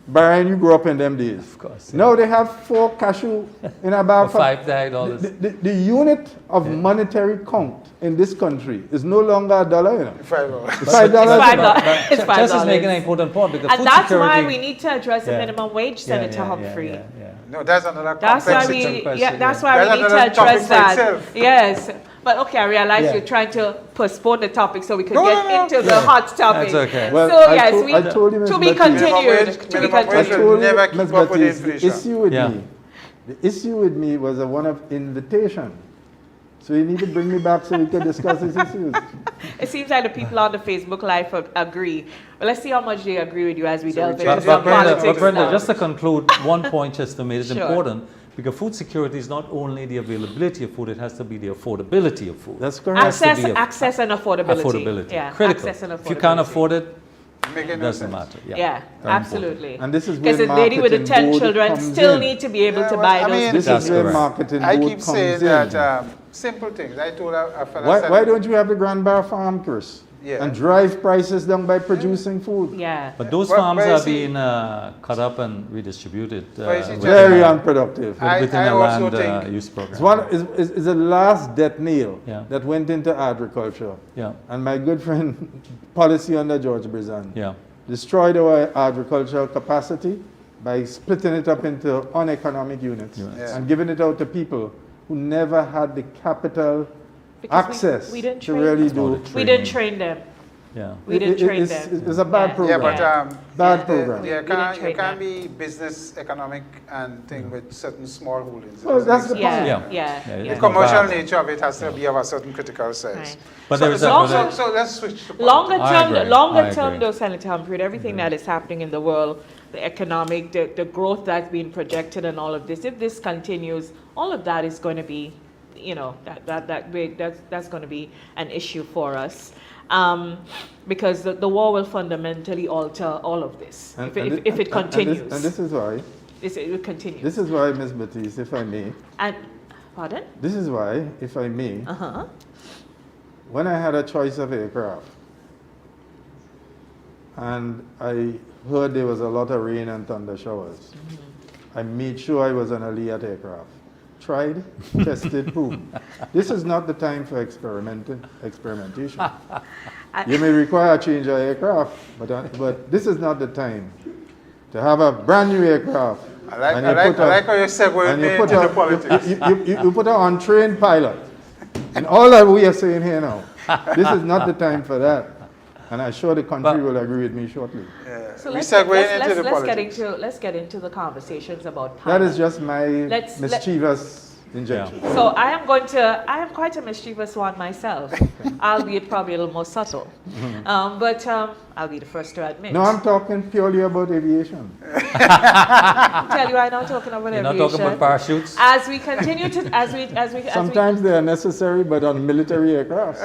Brian, you grew up in them days. Of course. Now they have 4 cashew in about $5. The unit of monetary count in this country is no longer $1, you know. $5. It's $5. It's $5. Just as making an important point because And food that's security, why we need to address the minimum wage, Senator Humphrey. No, that's another That's why complexity. that's why we need to That's another address topic for that. itself. Yes. But okay, I realize you're trying to postpone the topic so we could No, get no, no. into the hot topic. That's okay. Well, So I yes, told- we I told you, Ms. to be Betty. continued. To be Minimum wage I continued. will told never you, keep Ms. up with Baptiste, the inflation. issue with Yeah. me, the issue with me was one of invitation. So you need to bring me back so we can discuss these issues. It seems like the people on the Facebook Live agree. Well, let's see how much they agree with you as we delve into change some politics. But Brenda, now. just to conclude, one point just made is Sure. important because food security is not only the availability of food, it has to be the affordability of food. That's correct. Has to access, be access and affordability. Affordability. Yeah, Critical. access and affordability. If you can't afford it, Making it no doesn't sense. matter. Yeah, Very absolutely. And this is where Because the lady with the marketing 10 board children comes still in. need to be able Yeah, to well, buy I mean, those. This That's is where correct. marketing I board keep comes saying in. that simple things. I told a fellow Why don't you have the Grand Bar Farm, Chris? Yeah. And drive prices down by producing food? Yeah. But those Well, farms but you are see- being cut up and redistributed But you see, within Very a- unproductive. within I a also land think- use program. It's one is the last death nail Yeah. that went into agriculture. Yeah, And my good friend, policy under George Brizan, yeah, destroyed our agricultural capacity by splitting it up into uneconomic units Yeah. and giving it out to people who never had the capital Because access we didn't to train really them. do. We didn't train them. yeah. We didn't train it's, them. It's a bad Yeah. program. Yeah, but Bad program. You We didn't can't train them. be business economic and thing with certain small holdings. It Well, doesn't that's make the sense. Yeah, point. yeah, Yeah, yeah. it's The not commercial bad. nature of it has to be of a certain critical size. Right. But So, there is so, a, so, so let's switch to Longer politics. I term, agree. longer I term, agree. though, Senator Humphrey, everything that is happening in the world, the economic, the growth that's being projected, and all of this. If this continues, all of that is going to be, you know, that's going to be an issue for us, because the war will fundamentally alter all of this if it continues. And this is why. It will continue. This is why, Ms. Baptiste, if I may. And pardon? This is why, if I may. Uh-huh. When I had a choice of aircraft, and I heard there was a lot of rain and thunder showers, I made sure I was on a Liat aircraft. Tried, tested, proved. This is not the time for experimentation. You may require a change of aircraft, but this is not the time to have a brand new aircraft. I like how you segue and you me put into a, the politics. you put an untrained pilot. And all that we are saying here now, this is not the time for that. And I'm sure the country will agree with me shortly. Yeah. So We let's segue into the politics. let's get into the conversations about That pilots. is just my mischievous injection. So I am quite a mischievous one myself, albeit probably a little more subtle. But I'll be the first to admit. No, I'm talking purely about aviation. Tell you, I'm not talking about you're not aviation. talking about parachutes? As we continue to, as we Sometimes they are necessary, but on military aircraft.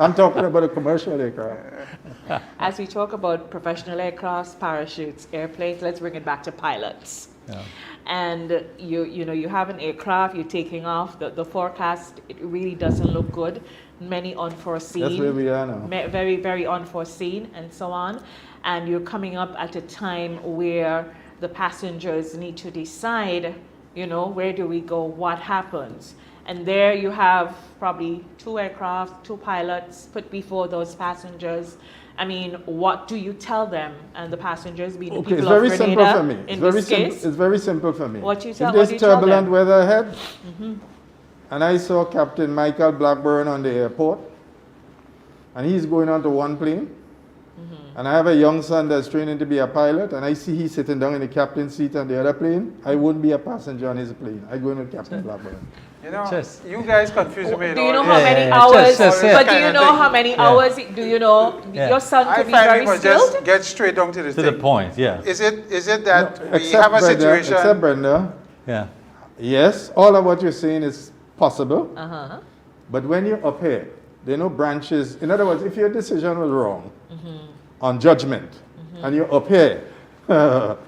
I'm talking about a commercial aircraft. as we talk about professional aircrafts, parachutes, airplanes, let's bring it back to pilots. Yeah. And you have an aircraft, you're taking off, the forecast, it really doesn't look good. Many unforeseen. That's where we are now. Very, very unforeseen and so on. And you're coming up at a time where the passengers need to decide, where do we go, what happens? And there you have probably 2 aircraft, 2 pilots put before those passengers. I mean, what do you tell them? And the passengers being the people of Grenada. It's very simple for me. In this case, it's very simple for me. What you tell- if what there's do you tell turbulent them? weather ahead, and I saw Captain Michael Blackburn on the airport, and he's going onto one plane, and I have a young son that's training to be a pilot, and I see he's sitting down in the captain's seat on the other plane, I wouldn't be a passenger on his plane. I go in with Captain Blackburn. You guys confuse me. do you know how many hours? just But do you know how many hours? Do you know your son I could be find very we must skilled? just get straight down to the To thing. the point, yeah. Is it that we Except have a Brenda, situation? Except Brenda, Yeah. yes, all of what you're saying is possible, Uh-huh. but when you're up here, there are no branches. In other words, if your decision was wrong on judgment, and you're up here,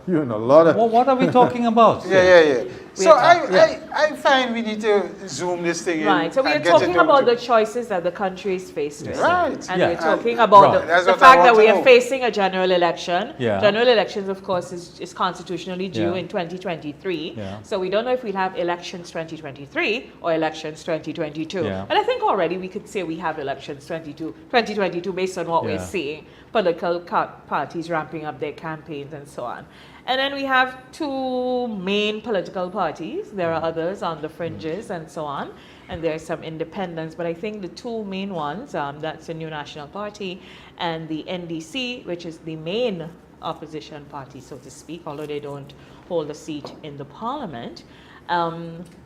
you're in a lot of... Well, what are we talking about? Yeah. So are I find we need to zoom this thing in. Right, so we are and get talking it down about to- the choices that the country is faced with. Right. And Yeah. we're talking about Right. That's the what I fact that want we to are know. facing a general election. Yeah. General elections, of course, is constitutionally due Yeah. in 2023. Yeah. So we don't know if we'll have elections 2023 or elections 2022. Yeah. But I think already we could say we have elections 2022 based on what we're Yeah. seeing. Political parties ramping up their campaigns and so on. And then we have 2 main political parties. There are others on the fringes and so on. And there's some independents. But I think the 2 main ones, that's the New National Party and the NDC, which is the main opposition party, so to speak, although they don't hold a seat in the parliament.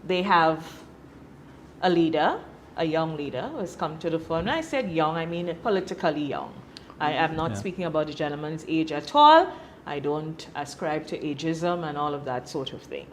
They have a leader, a young leader, who has come to the fore. When I said young, I mean politically young. I am not speaking about the gentleman's age at all. I don't ascribe to ageism and all of that sort of thing.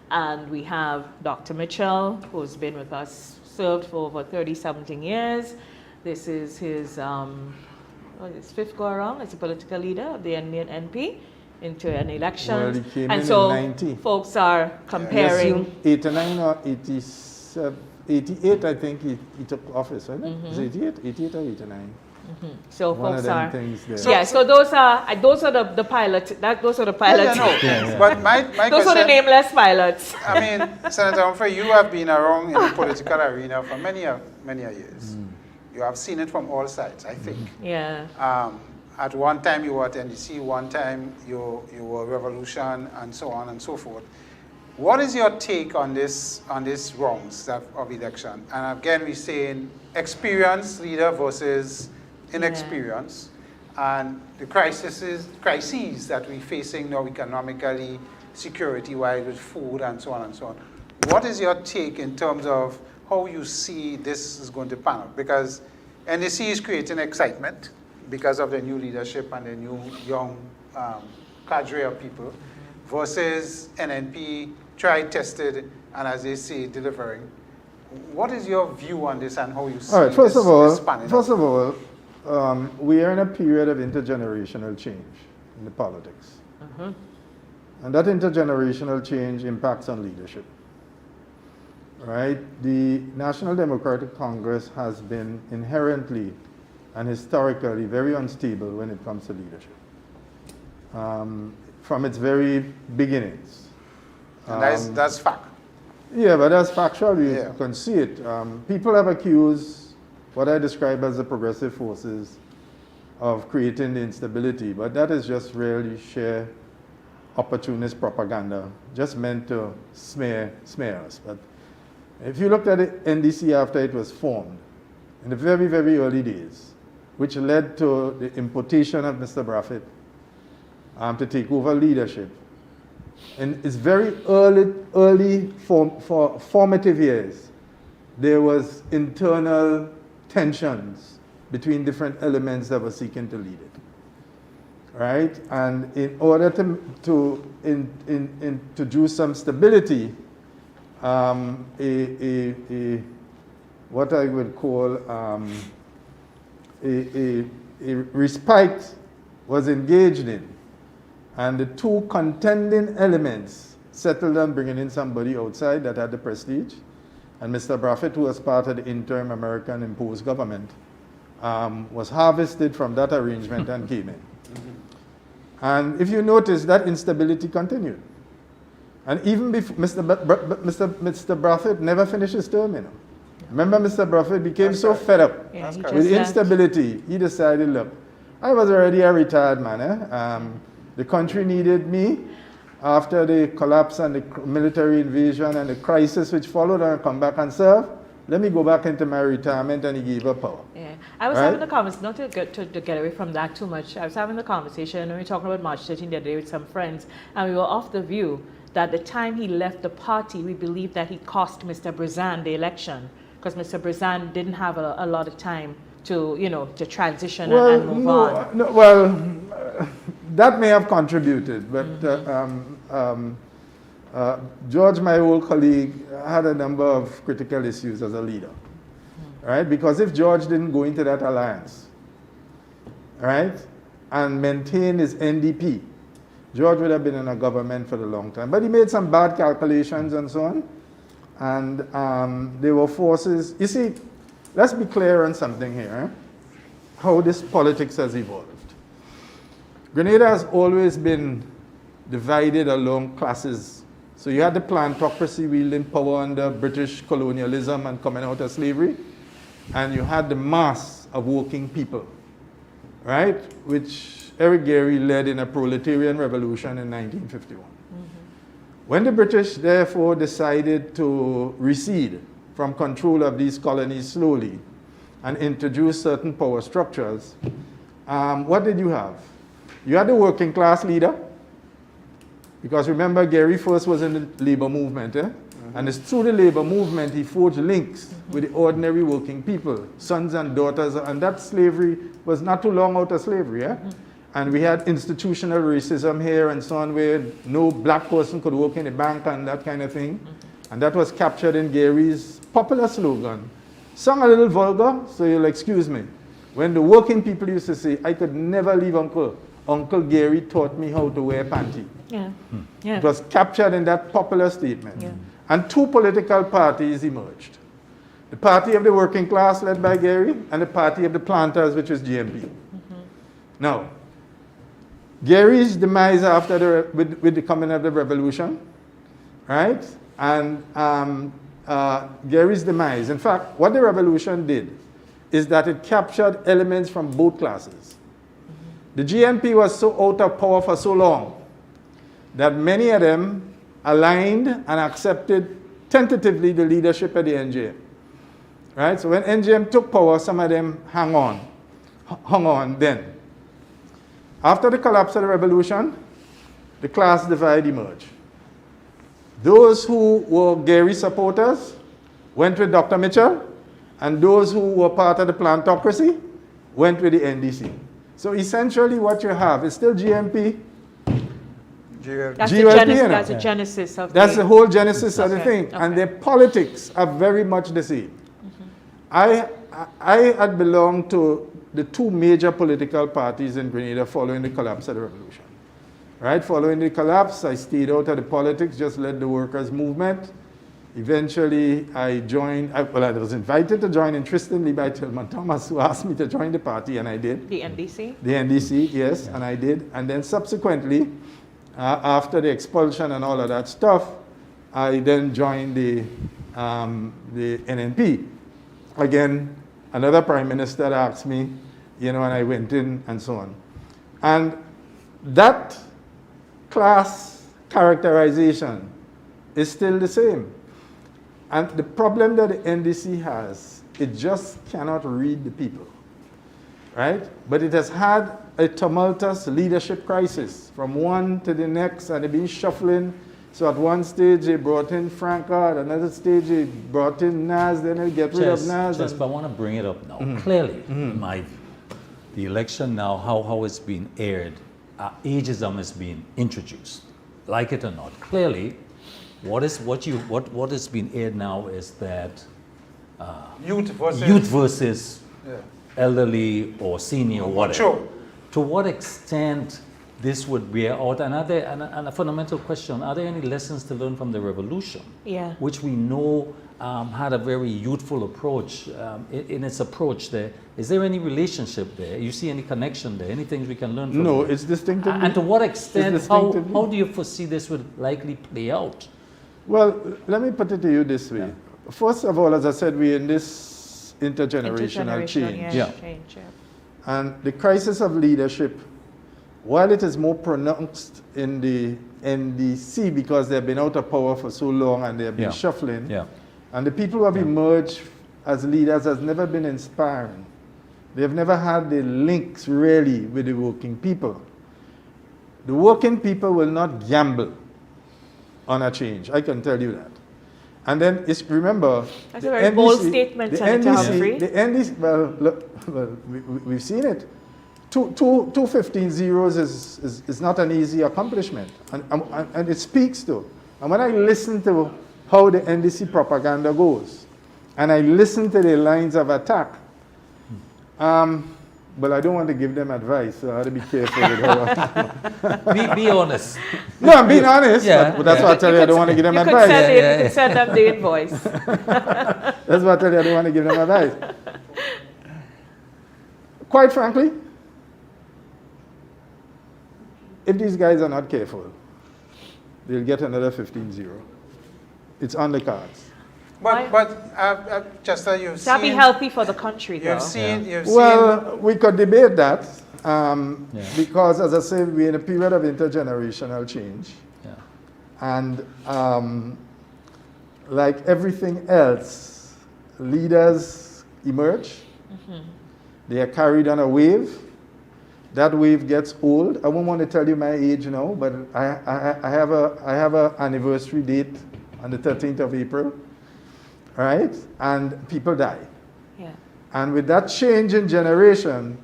And we have Dr. Mitchell, who's been with us, served for over 30-something years. This is his 5th go around as a political leader of the Indian NP into an election. Well, he came and in so 90. folks are comparing. 89 or 87, 88, I think he took office, right? Is it 88? 88 or 89? So One of folks them are. things there. So those are the pilots. Those are the pilots. But my Those are the question, nameless pilots. I mean, Senator Humphrey, you have been around in the political arena for many years. You have seen it from all sides, I think. Yeah. At one time you were at NDC, one time you were Revolution, and so on and so forth. What is your take on this wrongs of election? And again, we're saying experienced leader versus inexperience, and the crises that we're facing now economically, security-wise, with food and so on and so on. What is your take in terms of how you see this is going to pan out? Because NDC is creating excitement because of the new leadership and the new young cadre of people, versus NNP, tried, tested, and as they say, delivering. What is your view on this and how you see All right, this first panning of all, we are in a period of intergenerational change in the politics. And that intergenerational change impacts on leadership. Right? The National Democratic Congress has been inherently and historically very unstable when it comes to leadership. From its very beginnings. And that's fact. Yeah, but that's factual. You Yeah. can see it. People have accused what I describe as the progressive forces of creating the instability, but that is just really sheer opportunist propaganda, just meant to smear us. But if you looked at the NDC after it was formed, in the very, very early days, which led to the importation of Mr. Braffett to take over leadership, in its very early formative years, there was internal tensions between different elements that were seeking to lead it, right? And in order to introduce some stability, what I would call a respite was engaged in. And the 2 contending elements settled on bringing in somebody outside that had the prestige. And Mr. Braffett, who was part of the interim American imposed government, was harvested from that arrangement and came in. And if you notice, that instability continued. And even before Mr. Braffett never finished his term, you know. Remember, Mr. Braffett became so fed up with instability, he decided, look, I was already a retired man. The country needed me after the collapse and the military invasion and the crisis which followed, and I come back and serve. Let me go back into my retirement, and he gave up power. Yeah, I was having a conversation, not to get away from that too much. I was having a conversation, and we were talking about March 13th the other day with some friends, and we were off the view that the time he left the party, we believed that he cost Mr. Brezan the election, because Mr. Brezan didn't have a lot of time to, you know, to transition and move on. No, well, that may have contributed, but George, my old colleague, had a number of critical issues as a leader, right? Because if George didn't go into that alliance, right, and maintain his NDP, George would have been in a government for a long time. But he made some bad calculations and so on, and there were forces. You see, let's be clear on something here, how this politics has evolved. Grenada has always been divided along classes. So you had the plantocracy wielding power under British colonialism and coming out of slavery, and you had the mass of working people, right, which Eric Gary led in a proletarian revolution in 1951. When the British therefore decided to recede from control of these colonies slowly and introduce certain power structures, what did you have? You had the working class leader, because remember, Gary first was in the labor movement, and it's through the labor movement he forged links with the ordinary working people, sons and daughters, and that slavery was not too long out of slavery. And we had institutional racism here and so on, where no black person could work in a bank and that kind of thing. And that was captured in Gary's popular slogan, sung a little vulgar, so you'll excuse me. When the working people used to say, I could never leave Uncle. Uncle Gary taught me how to wear panty. It was captured in that popular statement. And two political parties emerged. The party of the working class led by Gary, and the party of the planters, which was GMP. Now, Gary's demise after with the coming of the revolution, right? And Gary's demise, in fact, what the revolution did is that it captured elements from both classes. The GNP was so out of power for so long that many of them aligned and accepted tentatively the leadership of the NJM. Right? So when NJM took power, some of them hung on then. After the collapse of the revolution, the class divide emerged. Those who were Gary supporters went with Dr. Mitchell, and those who were part of the plantocracy went with the NDC. So essentially what you have is still GMP. That's the genesis of That's the whole genesis of the thing. Okay. And their politics are very much the same. I had belonged to the two major political parties in Grenada following the collapse of the revolution. Right? Following the collapse, I stayed out of the politics, just led the workers' movement. Eventually, I joined, I was invited to join, interestingly, by Tillman Thomas, who asked me to join the party, and I did. The NDC? The NDC, yes, and I did. And then subsequently, after the expulsion and all of that stuff, I then joined the NNP. Again, another prime minister asked me, and I went in and so on. And that class characterization is still the same. And the problem that the NDC has, it just cannot read the people, right? But it has had a tumultuous leadership crisis from one to the next, and they've been shuffling. So at one stage they brought in Franca, at another stage they brought in Naz, then they get rid of Naz. But I want to bring it up now. Clearly, in my view, the election now, how it's being aired, ageism is being introduced, like it or not. Clearly, what is being aired now is that youth versus elderly or senior, whatever. Sure. To what extent this would bear out. And a fundamental question, are there any lessons to learn from the revolution? Yeah. Which we know had a very youthful approach in its approach there. Is there any relationship there? You see any connection there? Any things we can learn from No, there? it's distinctively. And to what extent, distinctively. how do you foresee this would likely play out? Well, let me put it to you this way. First of all, as I said, we're in this intergenerational change. Change, yeah. And the crisis of leadership, while it is more pronounced in the NDC because they've been out of power for so long and they've been shuffling, and the people who have emerged as leaders has never been inspiring. They've never had the links really with the working people. The working people will not gamble on a change, I can tell you that. And then remember, that's a very bold statement, Senator Humphrey. The NDC, well, look, we've seen it. 215 zeros is not an easy accomplishment, and it speaks to. And when I listen to how the NDC propaganda goes, and I listen to the lines of attack, well, I don't want to give them advice, so I have to be careful with how Be honest. No, I'm being honest, but that's why I tell you I don't want to give them advice. You can send them the invoice. That's why I tell you I don't want to give them advice. Quite frankly, if these guys are not careful, they'll get another 15-0. It's on the cards. But Chester, you've seen... That'll be healthy for the country, though. Well, we could debate that because, as I said, we're in a period of intergenerational change. And like everything else, leaders emerge. They are carried on a wave. That wave gets old. I won't want to tell you my age now, but I have a anniversary date on the 13th of April. Right? And people die. Yeah. And with that change in generation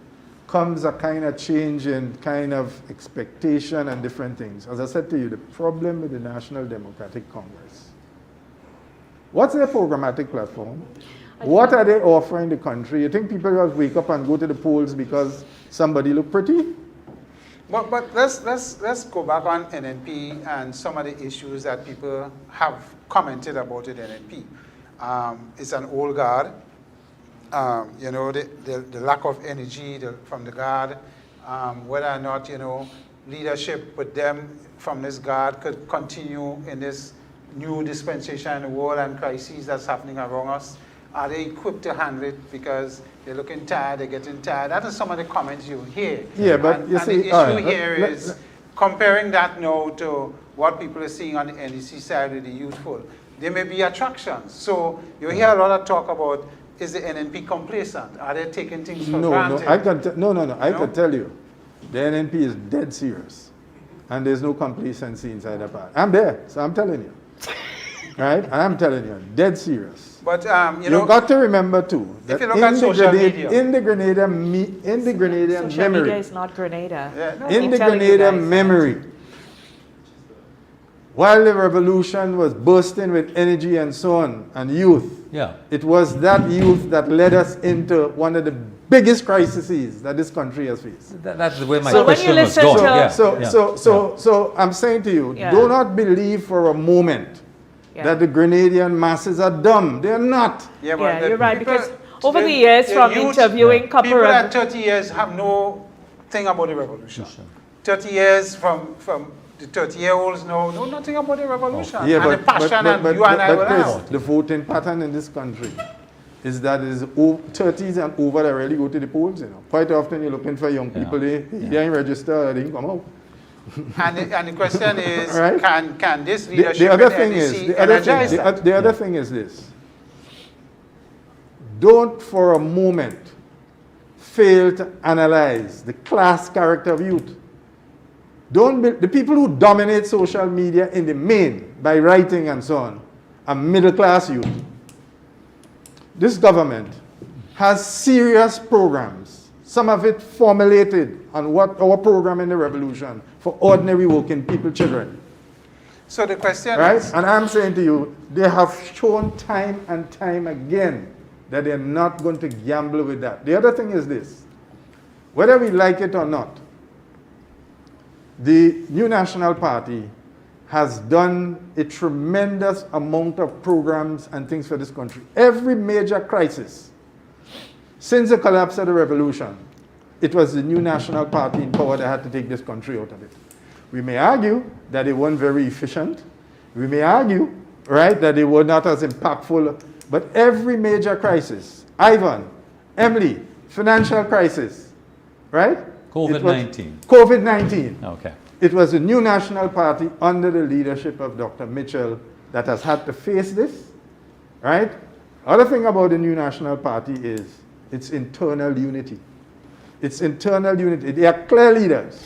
comes a kind of change in kind of expectation and different things. As I said to you, the problem with the National Democratic Congress. What's their programmatic platform? What are they offering the country? You think people just wake up and go to the polls because somebody look pretty? But let's go back on NNP and some of the issues that people have commented about it NNP. It's an old guard. You know, the lack of energy from the guard, whether or not, you know, leadership with them from this guard could continue in this new dispensation in the world and crises that's happening around us. Are they equipped to handle it because they're looking tired, they're getting tired? That is some of the comments you hear. Yeah, but you see, the issue here is comparing that now to what people are seeing on the NDC side with the youthful. There may be attractions. So you hear a lot of talk about, is the NNP complacent? Are they taking things for granted? I can tell you, the NNP is dead serious. And there's no complacency inside the party. I'm there, so I'm telling you. Right? I'm telling you, dead serious. But you've got to remember too that in the Grenada social memory, media is not Grenada. Yeah, in the Grenada memory, while the revolution was bursting with energy and so on and youth, it was that youth that led us into one of the biggest crises that this country has faced. That's the way my So question when you was listen going. So I'm saying to you, do not believe for a moment that the Grenadian masses are dumb. They're not. Yeah, but you're right, because over the years from interviewing couple people at 30 years have no thing about the revolution. 30 years from the 30-year-olds know nothing about the revolution. Yeah, and the passion and you and I will have. The voting pattern in this country is that it is 30s and over that really go to the polls. You know, quite often you're looking for young people. They ain't registered. They didn't come out. And the question is, right? can this leadership the other thing is this. Don't for a moment fail to analyze the class character of youth. The people who dominate social media in the main by writing and so on are middle class youth. This government has serious programs, some of it formulated on what our program in the revolution for ordinary working people, children. So the question is... And I'm saying to you, they have shown time and time again that they're not going to gamble with that. The other thing is this. Whether we like it or not, the New National Party has done a tremendous amount of programs and things for this country. Every major crisis, since the collapse of the revolution, it was the New National Party in power that had to take this country out of it. We may argue that they weren't very efficient. We may argue, right, that they were not as impactful. But every major crisis, Ivan, Emily, financial crisis, right? COVID-19. COVID-19. Okay. It was the New National Party under the leadership of Dr. Mitchell that has had to face this, right? Other thing about the New National Party is its internal unity. It's internal unity. They are clear leaders,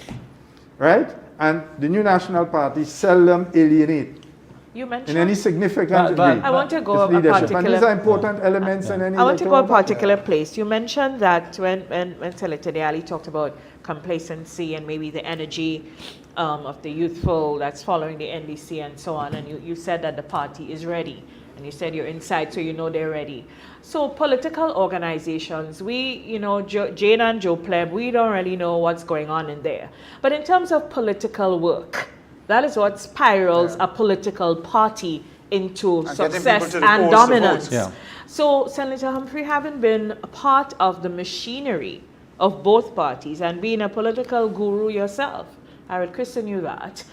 right? And the New National Party seldom alienate You mentioned. in any significant degree. I want to go its a leadership. And these are particular. important elements in any I want to go a electoral particular place. You mentioned that when Senator Deali talked about complacency and maybe the energy of the youthful that's following the NDC and so on, and you said that the party is ready, and you said you're inside, so you know they're ready. So political organizations, Jane and Joe Pleb, we don't really know what's going on in there. But in terms of political work, that is what spirals a political party into And getting success people to the and polls to dominance. vote. Yeah. So, Senator Humphrey, having been a part of the machinery of both parties and being a political guru yourself, I would christen you that.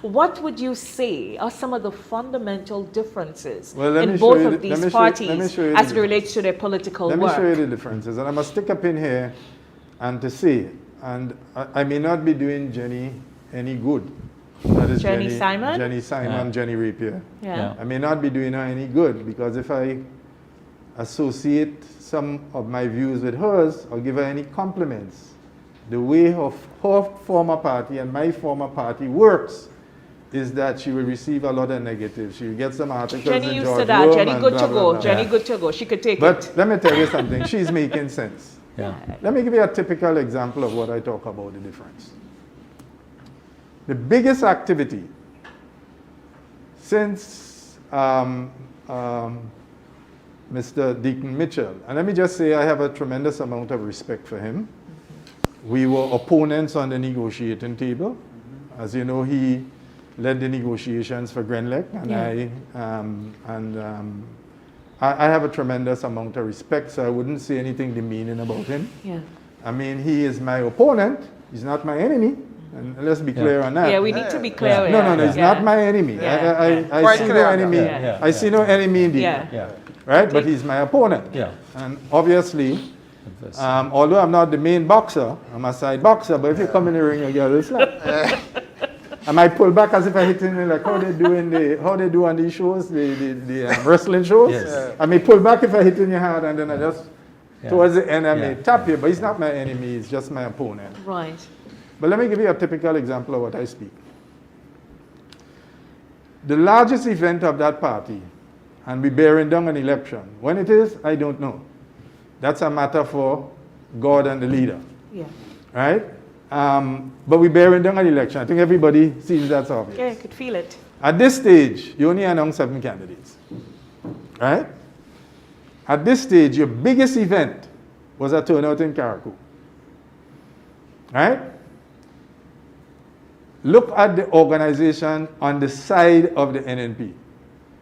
What would you say are some of the fundamental differences in both of these parties as it relates to their political work? Let me show you the differences. And I must stick up in here and to say, and I may not be doing Jenny any good. That is Jenny Simon? Jenny Simon, Yeah. Jenny Rapier. Yeah. I may not be doing her any good because if I associate some of my views with hers or give her any compliments, the way of her former party and my former party works is that she will receive a lot of negatives. She will get some articles Jenny in used George to that. Rome Jenny and good blah, to blah, go. blah. Jenny good to go. She could take But it. let me tell you something. She's making sense. Yeah. Let me give you a typical example of what I talk about the difference. The biggest activity since Mr. Deacon Mitchell, and let me just say I have a tremendous amount of respect for him. We were opponents on the negotiating table. As you know, he led the negotiations for Grenlec, and I have a tremendous amount of respect, so I wouldn't say anything demeaning about him. Yeah. I mean, he is my opponent. He's not my enemy. And let's be clear on that. Yeah, we need to be clear. with No, that. he's not my enemy. Yeah. I Quite see no clear on enemy. that. Yeah. I see no enemy in the Yeah. right? But he's my opponent. Yeah. And obviously, although I'm not the main boxer, I'm a side boxer. But if you come in the ring, you get a little slap. I might pull back as if I hit him like how they do on these shows, the wrestling shows. Yes. I may pull back if I hit in your hand, and then I just towards the end I may Yeah. tap you. But he's not my enemy. He's just my opponent. Right. But let me give you a typical example of what I speak. The largest event of that party, and we bearing down an election. When it is, I don't know. That's a matter for God and the leader, Yeah. right? But we bearing down an election. I think everybody sees that's obvious. Yeah, you could feel it. At this stage, you only announce 7 candidates, right? At this stage, your biggest event was a turnout in Carriacou, right? Look at the organization on the side of the NNP.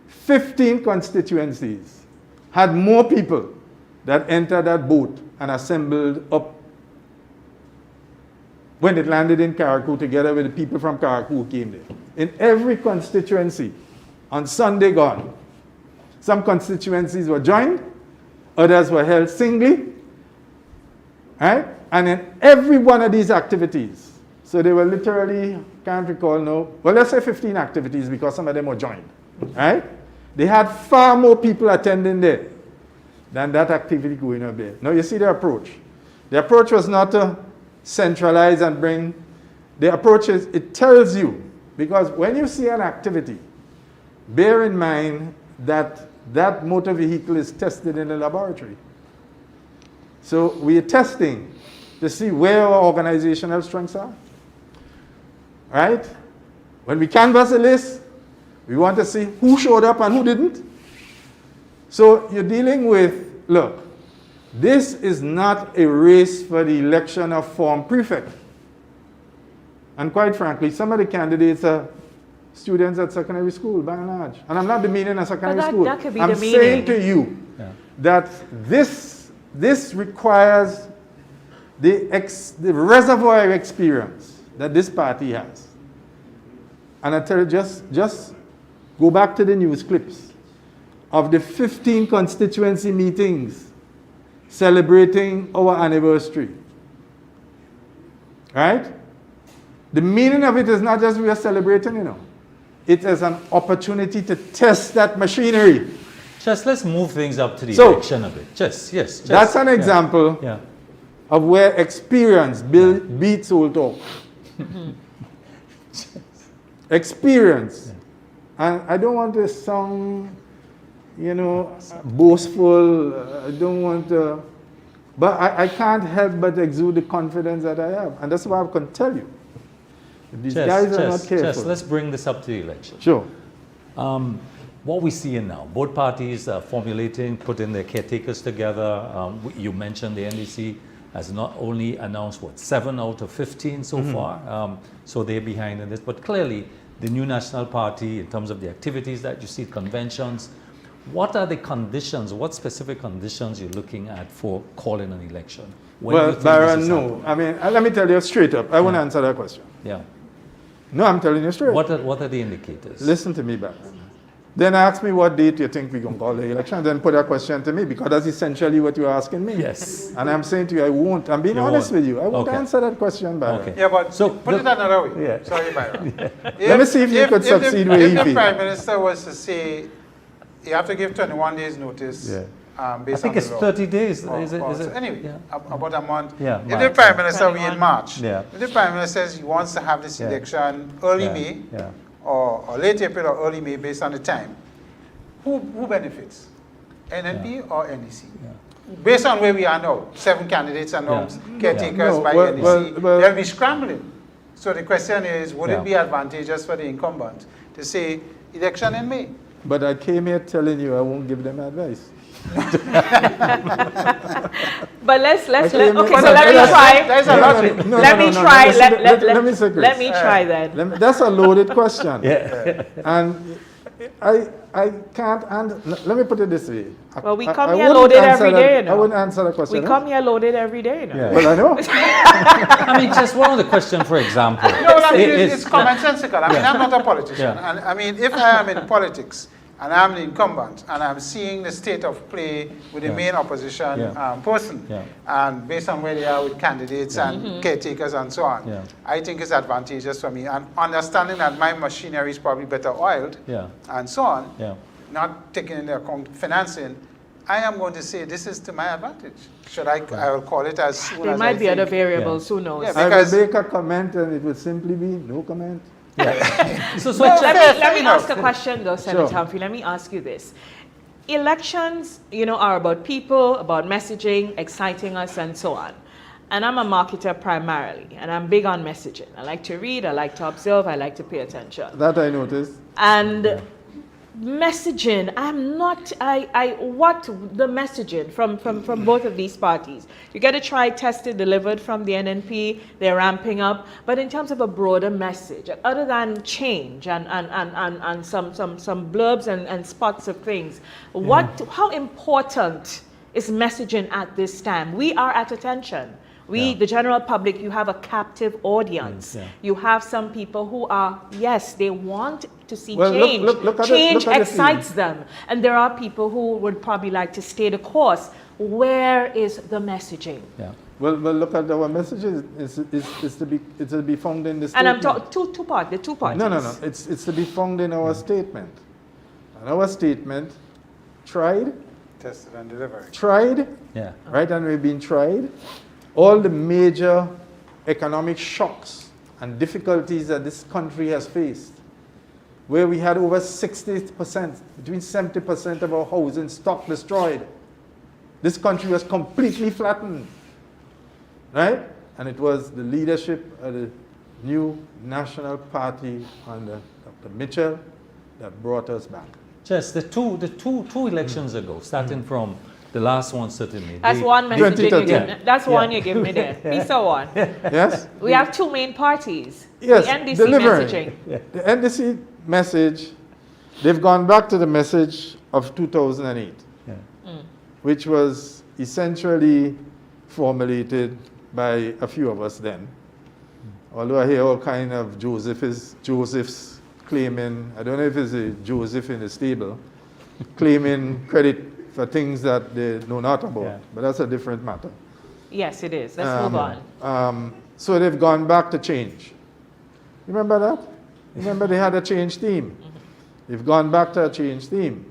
15 constituencies had more people that entered that boat and assembled up when it landed in Carriacou together with the people from Carriacou who came there. In every constituency, on Sunday gone, some constituencies were joined, others were held singly, right? And in every one of these activities, so they were literally, can't recall now, well, let's say 15 activities because some of them were joined, right? They had far more people attending there than that activity going up there. Now you see the approach. The approach was not to centralize and bring, the approach is, it tells you, because when you see an activity, bear in mind that that motor vehicle is tested in the laboratory. So we are testing to see where our organizational strengths are. Right? When we canvass a list, we want to see who showed up and who didn't. So you're dealing with, look, this is not a race for the election of form prefect. And quite frankly, some of the candidates are students at secondary school, by and large. And I'm not demeaning a secondary school. That could be I'm demeaning. saying to you that this requires the reservoir experience that this party has. And I tell you, just go back to the news clips of the 15 constituency meetings celebrating our anniversary. Right? The meaning of it is not just we are celebrating, you know. It is an opportunity to test that machinery. Just let's move things up to the election a bit. That's an example of where experience beats all talk. Experience. And I don't want to sound, you know, boastful. I don't want to, but I can't help but exude the confidence that I have. And that's what I can tell you. If these guys are not careful. Let's bring this up to the election. Sure. What we see now, both parties are formulating, putting their caretakers together. You mentioned the NDC has not only announced, 7 out of 15 so far. So they're behind in this. But clearly, the new National Party, in terms of the activities that you see, conventions, what are the conditions, what specific conditions you're looking at for calling an election? Well, Byron, no. I mean, let me tell you straight up. I won't answer that question. Yeah. No, I'm telling you straight. What are the indicators? Listen to me, Byron. Then ask me what date you think we're going to call the election, then put that question to me, because that's essentially what you're asking me. Yes. And I'm saying to you, I won't. I'm being honest with you. I won't answer that question, Byron. Okay. Yeah, but put it another way. Yeah. Sorry, Byron. Let me see if you could succeed where If you the feel. Prime Minister was to say, you have to give 21 days notice based I on think it's the law. 30 days. Is it? Anyway, about a month. Yeah, If March. the Prime Minister will in March, Yeah. if the Prime Minister says he wants to have this election early May or late April or early May based on the time, who benefits? NNP or NDC? Based on where we are now, 7 candidates announced, caretakers by NDC, they'll be scrambling. So the question is, would it be advantageous for the incumbent to say election in May? But I came here telling you I won't give them advice. But let's Okay, so let me There's a try. lottery. Let me try. Let me say this. Let me try then. That's a loaded question. And I can't answer. Let me put it this way. Well, we come I here wouldn't loaded answer every that- day, you know. I wouldn't answer the question. We come here loaded every day, you know. Yeah. Well, I know. I mean, just one of the question, for example. No, it's commonsensical. I mean, I'm not a politician. Yeah. And I mean, if I am in politics and I'm the incumbent and I'm seeing the state of play with the main opposition person, and based on where they are with candidates and caretakers and so on, I think it's advantageous for me. And understanding that my machinery is probably better oiled and so on, not taking into account financing, I am going to say this is to my advantage. I will call it as soon There as might be think. other variables, who knows? Yeah, I will because make a comment and it would simply be no comment. So Let me ask a question though, Senator Sure. Humphrey. Let me ask you this. Elections, you know, are about people, about messaging, exciting us, and so on. And I'm a marketer primarily, and I'm big on messaging. I like to read, I like to observe, I like to pay attention. That I noticed. And messaging, what the messaging from both of these parties. You get to try tested, delivered from the NNP, they're ramping up. But in terms of a broader message, other than change and some blurbs and spots of things, how important is messaging at this time? We are at attention. The general public, you have a captive audience. You have some people who are, yes, they want to see change. Change excites them. And there are people who would probably like to stay the course. Where is the messaging? Well, look at our messages. It's to be found in the And I'm statement. talking two parts. No. It's to be found in our statement. And our statement, tried, tested and delivered. tried, right, and we've been tried. All the major economic shocks and difficulties that this country has faced, where we had over 60%, between 70% of our housing stock destroyed. This country was completely flattened, right? And it was the leadership of the new National Party under Dr. Mitchell that brought us back. Just the two elections ago, starting from The last one certainly. That's They- one message you 2013. give. That's one you give me there. Piece of one. Yes? We have two main parties. Yes, The NDC delivering. messaging. The NDC message, they've gone back to the message of 2008, Yeah. which was essentially formulated by a few of us then. Although I hear all kind of Josephs claiming, I don't know if it's a Joseph in the stable, claiming credit for things that they know not about, Yeah. but that's a different matter. Yes, it is. Let's move on. So they've gone back to change. Remember that? Remember they had a change theme. They've gone back to a change theme.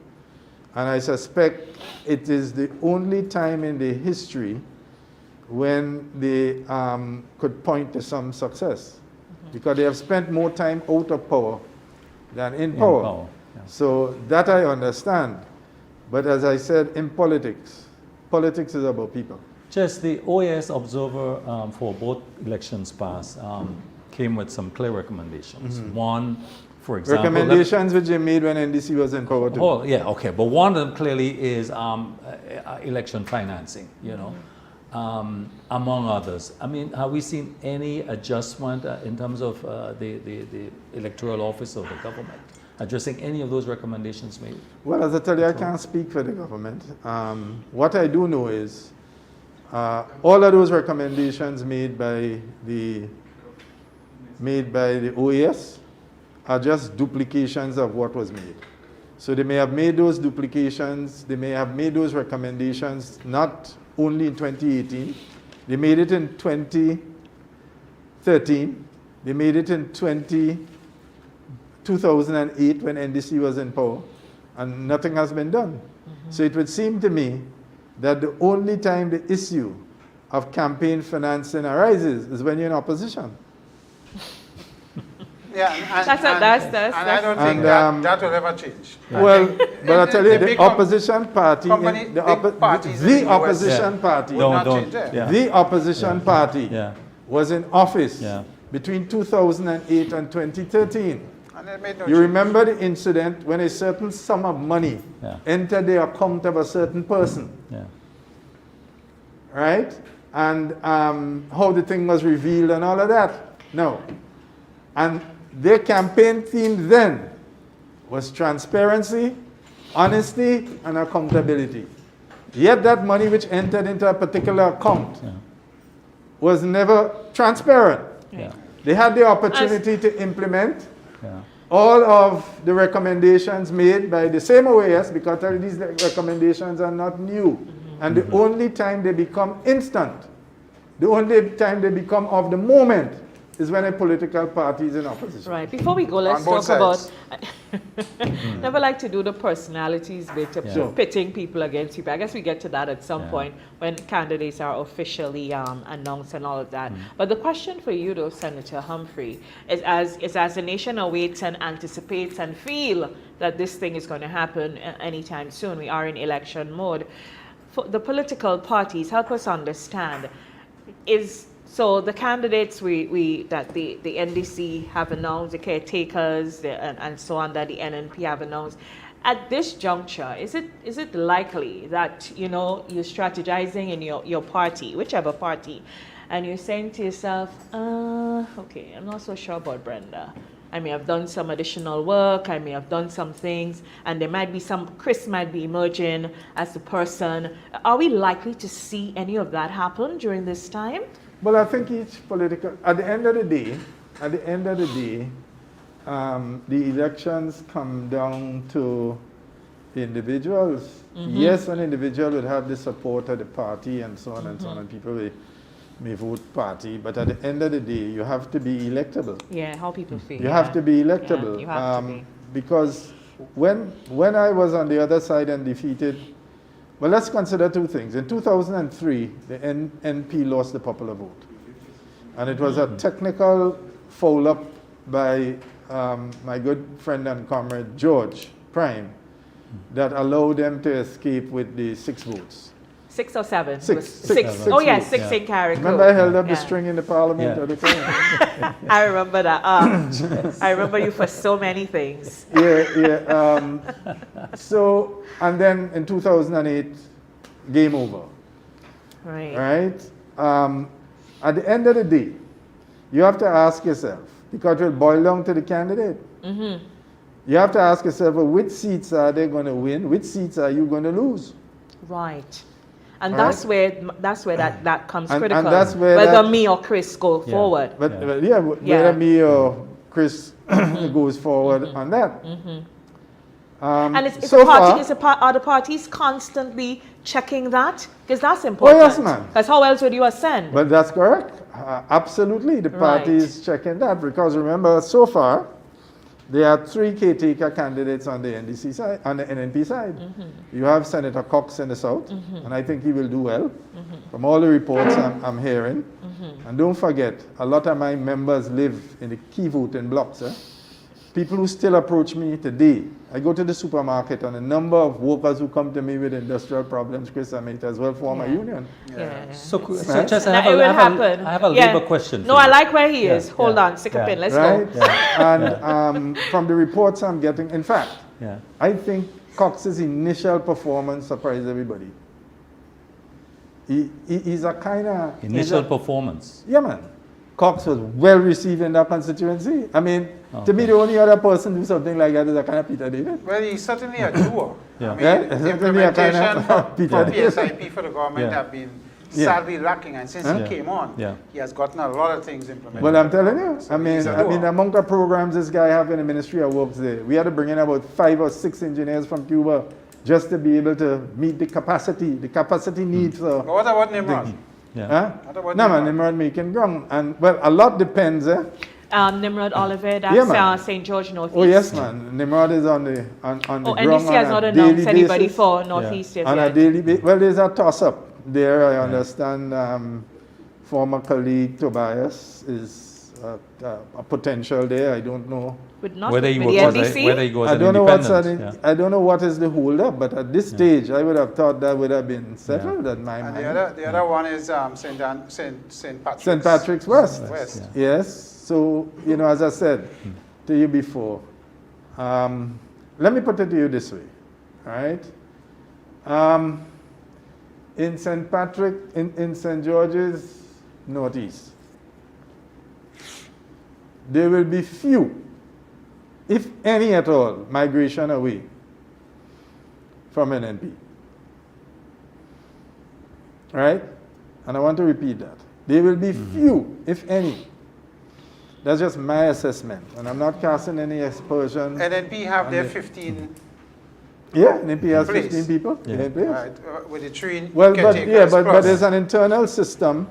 And I suspect it is the only time in the history when they could point to some success. Because they have spent more time out of power than in power. Yeah. So that I understand. But as I said, in politics, politics is about people. Just the OAS Observer for both elections past came with some clear recommendations. One, for example, Recommendations which they made when NDC was in power too. Oh, yeah, okay. But one of them clearly is election financing, you know, among others. I mean, have we seen any adjustment in terms of the electoral office of the government addressing any of those recommendations made? Well, as I tell you, I can't speak for the government. What I do know is all of those recommendations made by the OAS are just duplications of what was made. So they may have made those duplications, they may have made those recommendations not only in 2018, they made it in 2013, they made it in 2008 when NDC was in power, and nothing has been done. So it would seem to me that the only time the issue of campaign financing arises is when you're in opposition. Yeah, and I don't think that will ever change. Well, but I tell you, the big opposition party, big parties in the the US opposition party, will not change that. yeah. the opposition party Yeah. was in office Yeah. between 2008 and 2013. And they made no You change. remember the incident when a certain sum of money Yeah. entered the account of a certain person, Yeah. right? And how the thing was revealed and all of that. No. And their campaign theme then was transparency, honesty, and accountability. Yet that money which entered into a particular account was never transparent. Yeah. They had the opportunity to implement Yeah. all of the recommendations made by the same OAS, because all these recommendations are not new. And the only time they become instant, the only time they become of the moment, is when a political party is in opposition. Right. Before we go, let's On both talk about. sides. Never like to do the personalities bit of Yeah. pitting people against people. I guess we get to that at some Yeah. point when candidates are officially announced and all of that. But the question for you, though, Senator Humphrey, is as the nation awaits and anticipates and feel that this thing is going to happen anytime soon. We are in election mode. For the political parties, help us understand. So the candidates that the NDC have announced, the caretakers and so on, that the NNP have announced, at this juncture, is it likely that you're strategizing in your party, whichever party, and you're saying to yourself, okay, I'm not so sure about Brenda. I may have done some additional work, I may have done some things, and there might be Chris might be emerging as the person. Are we likely to see any of that happen during this time? Well, I think each political, at the end of the day, the elections come down to individuals. Yes, an individual would have the support of the party and so on and so on, and people may vote party, but at the end of the day, you have to be electable. Yeah, how people feel. You have to be electable. Yeah, you have to be. Because when I was on the other side and defeated, well, let's consider two things. In 2003, the NP lost the popular vote. And it was a technical foul-up by my good friend and comrade George Prime that allowed them to escape with the 6 votes. 6 or 7? Six. Oh, yeah, Six 6 in Carrick. Remember I held up the Yeah. string in the parliament Yeah. at the time? I remember that. I remember you for so many things. Yeah. So, and then in 2008, game over. Right. Right? At the end of the day, you have to ask yourself, because it will boil down to the candidate. Mm-hmm. You have to ask yourself, well, which seats are they going to win? Which seats are you going to lose? Right. And All that's right. where that comes And critical. that's where whether that- me or Chris go Yeah. forward. But Yeah. whether me or Chris goes forward on that. And it's so a party, far, are the parties constantly checking that? Because that's important. yes, ma'am. Because how else would you ascend? but that's correct. Absolutely, the party Right. is checking that because remember, so far, there are 3 caretaker candidates on the NDC side, on the NNP side. You have Senator Cox in the south, and I think he will do well. From all the reports I'm hearing. And don't forget, a lot of my members live in the key voting blocks. People who still approach me today, I go to the supermarket and a number of workers who come to me with industrial problems, Chris, I might as well form a Yeah. union. Yeah. So Right. Chess, Now, it will happen. I have a Yeah. labor question. No, for I you. like where he Yeah, is. Hold yeah, on, stick a yeah. pin. Let's Right? go. And from the reports I'm getting, in fact, Yeah. I think Cox's initial performance surprised everybody. He's a kind of... Initial performance. Yeah, man. Cox was well received in that constituency. I mean, to me, Okay. the only other person do something like that is a kind of Peter David. Well, he's certainly a doer. Yeah. I mean, Yeah, the certainly a kind implementation of Peter for David. PSIP for the government Yeah. have been Yeah. sadly lacking, and since Huh? he Yeah. came on, Yeah. he has gotten a lot of things implemented. Well, I'm telling you, So I mean, he's a doer. the amount of programs this guy have in the Ministry of Works there, we had to bring in about 5 or 6 engineers from Cuba just to be able to meet the capacity needs. But what about Nimrod? Yeah. Huh? What about No, man, Nimrod? Nimrod making ground. And, well, a lot depends, Nimrod Oliver, that's Yeah, man. St. George Northeast. Oh, yes, man. Nimrod is on the Oh, ground NDC has on not a announced daily anybody basis. for Northeast On a yet. daily basis. Well, there's a toss-up there, I understand. Former colleague Tobias is a potential there. I don't know. With not Whether with he the goes NDC? whether he goes I an don't know what's independent. I don't know what is the hold-up, but at this stage, I would have thought that would have been settled at my And mind. the other one is St. Patrick's. St. Patrick's West. West. Yeah. Yes. So, as I said to you before, let me put it to you this way, all right? In St. Patrick, in St. George's Northeast, there will be few, if any at all, migration away from NNP. Right? And I want to repeat that. There will be few, if any. That's just my assessment. And I'm not casting any aspersion. NNP have And their the- 15, Yeah, NNP has Please. 15 people. Yeah. in place. right, with the 3 Well, but caretakers but plus. there's an internal system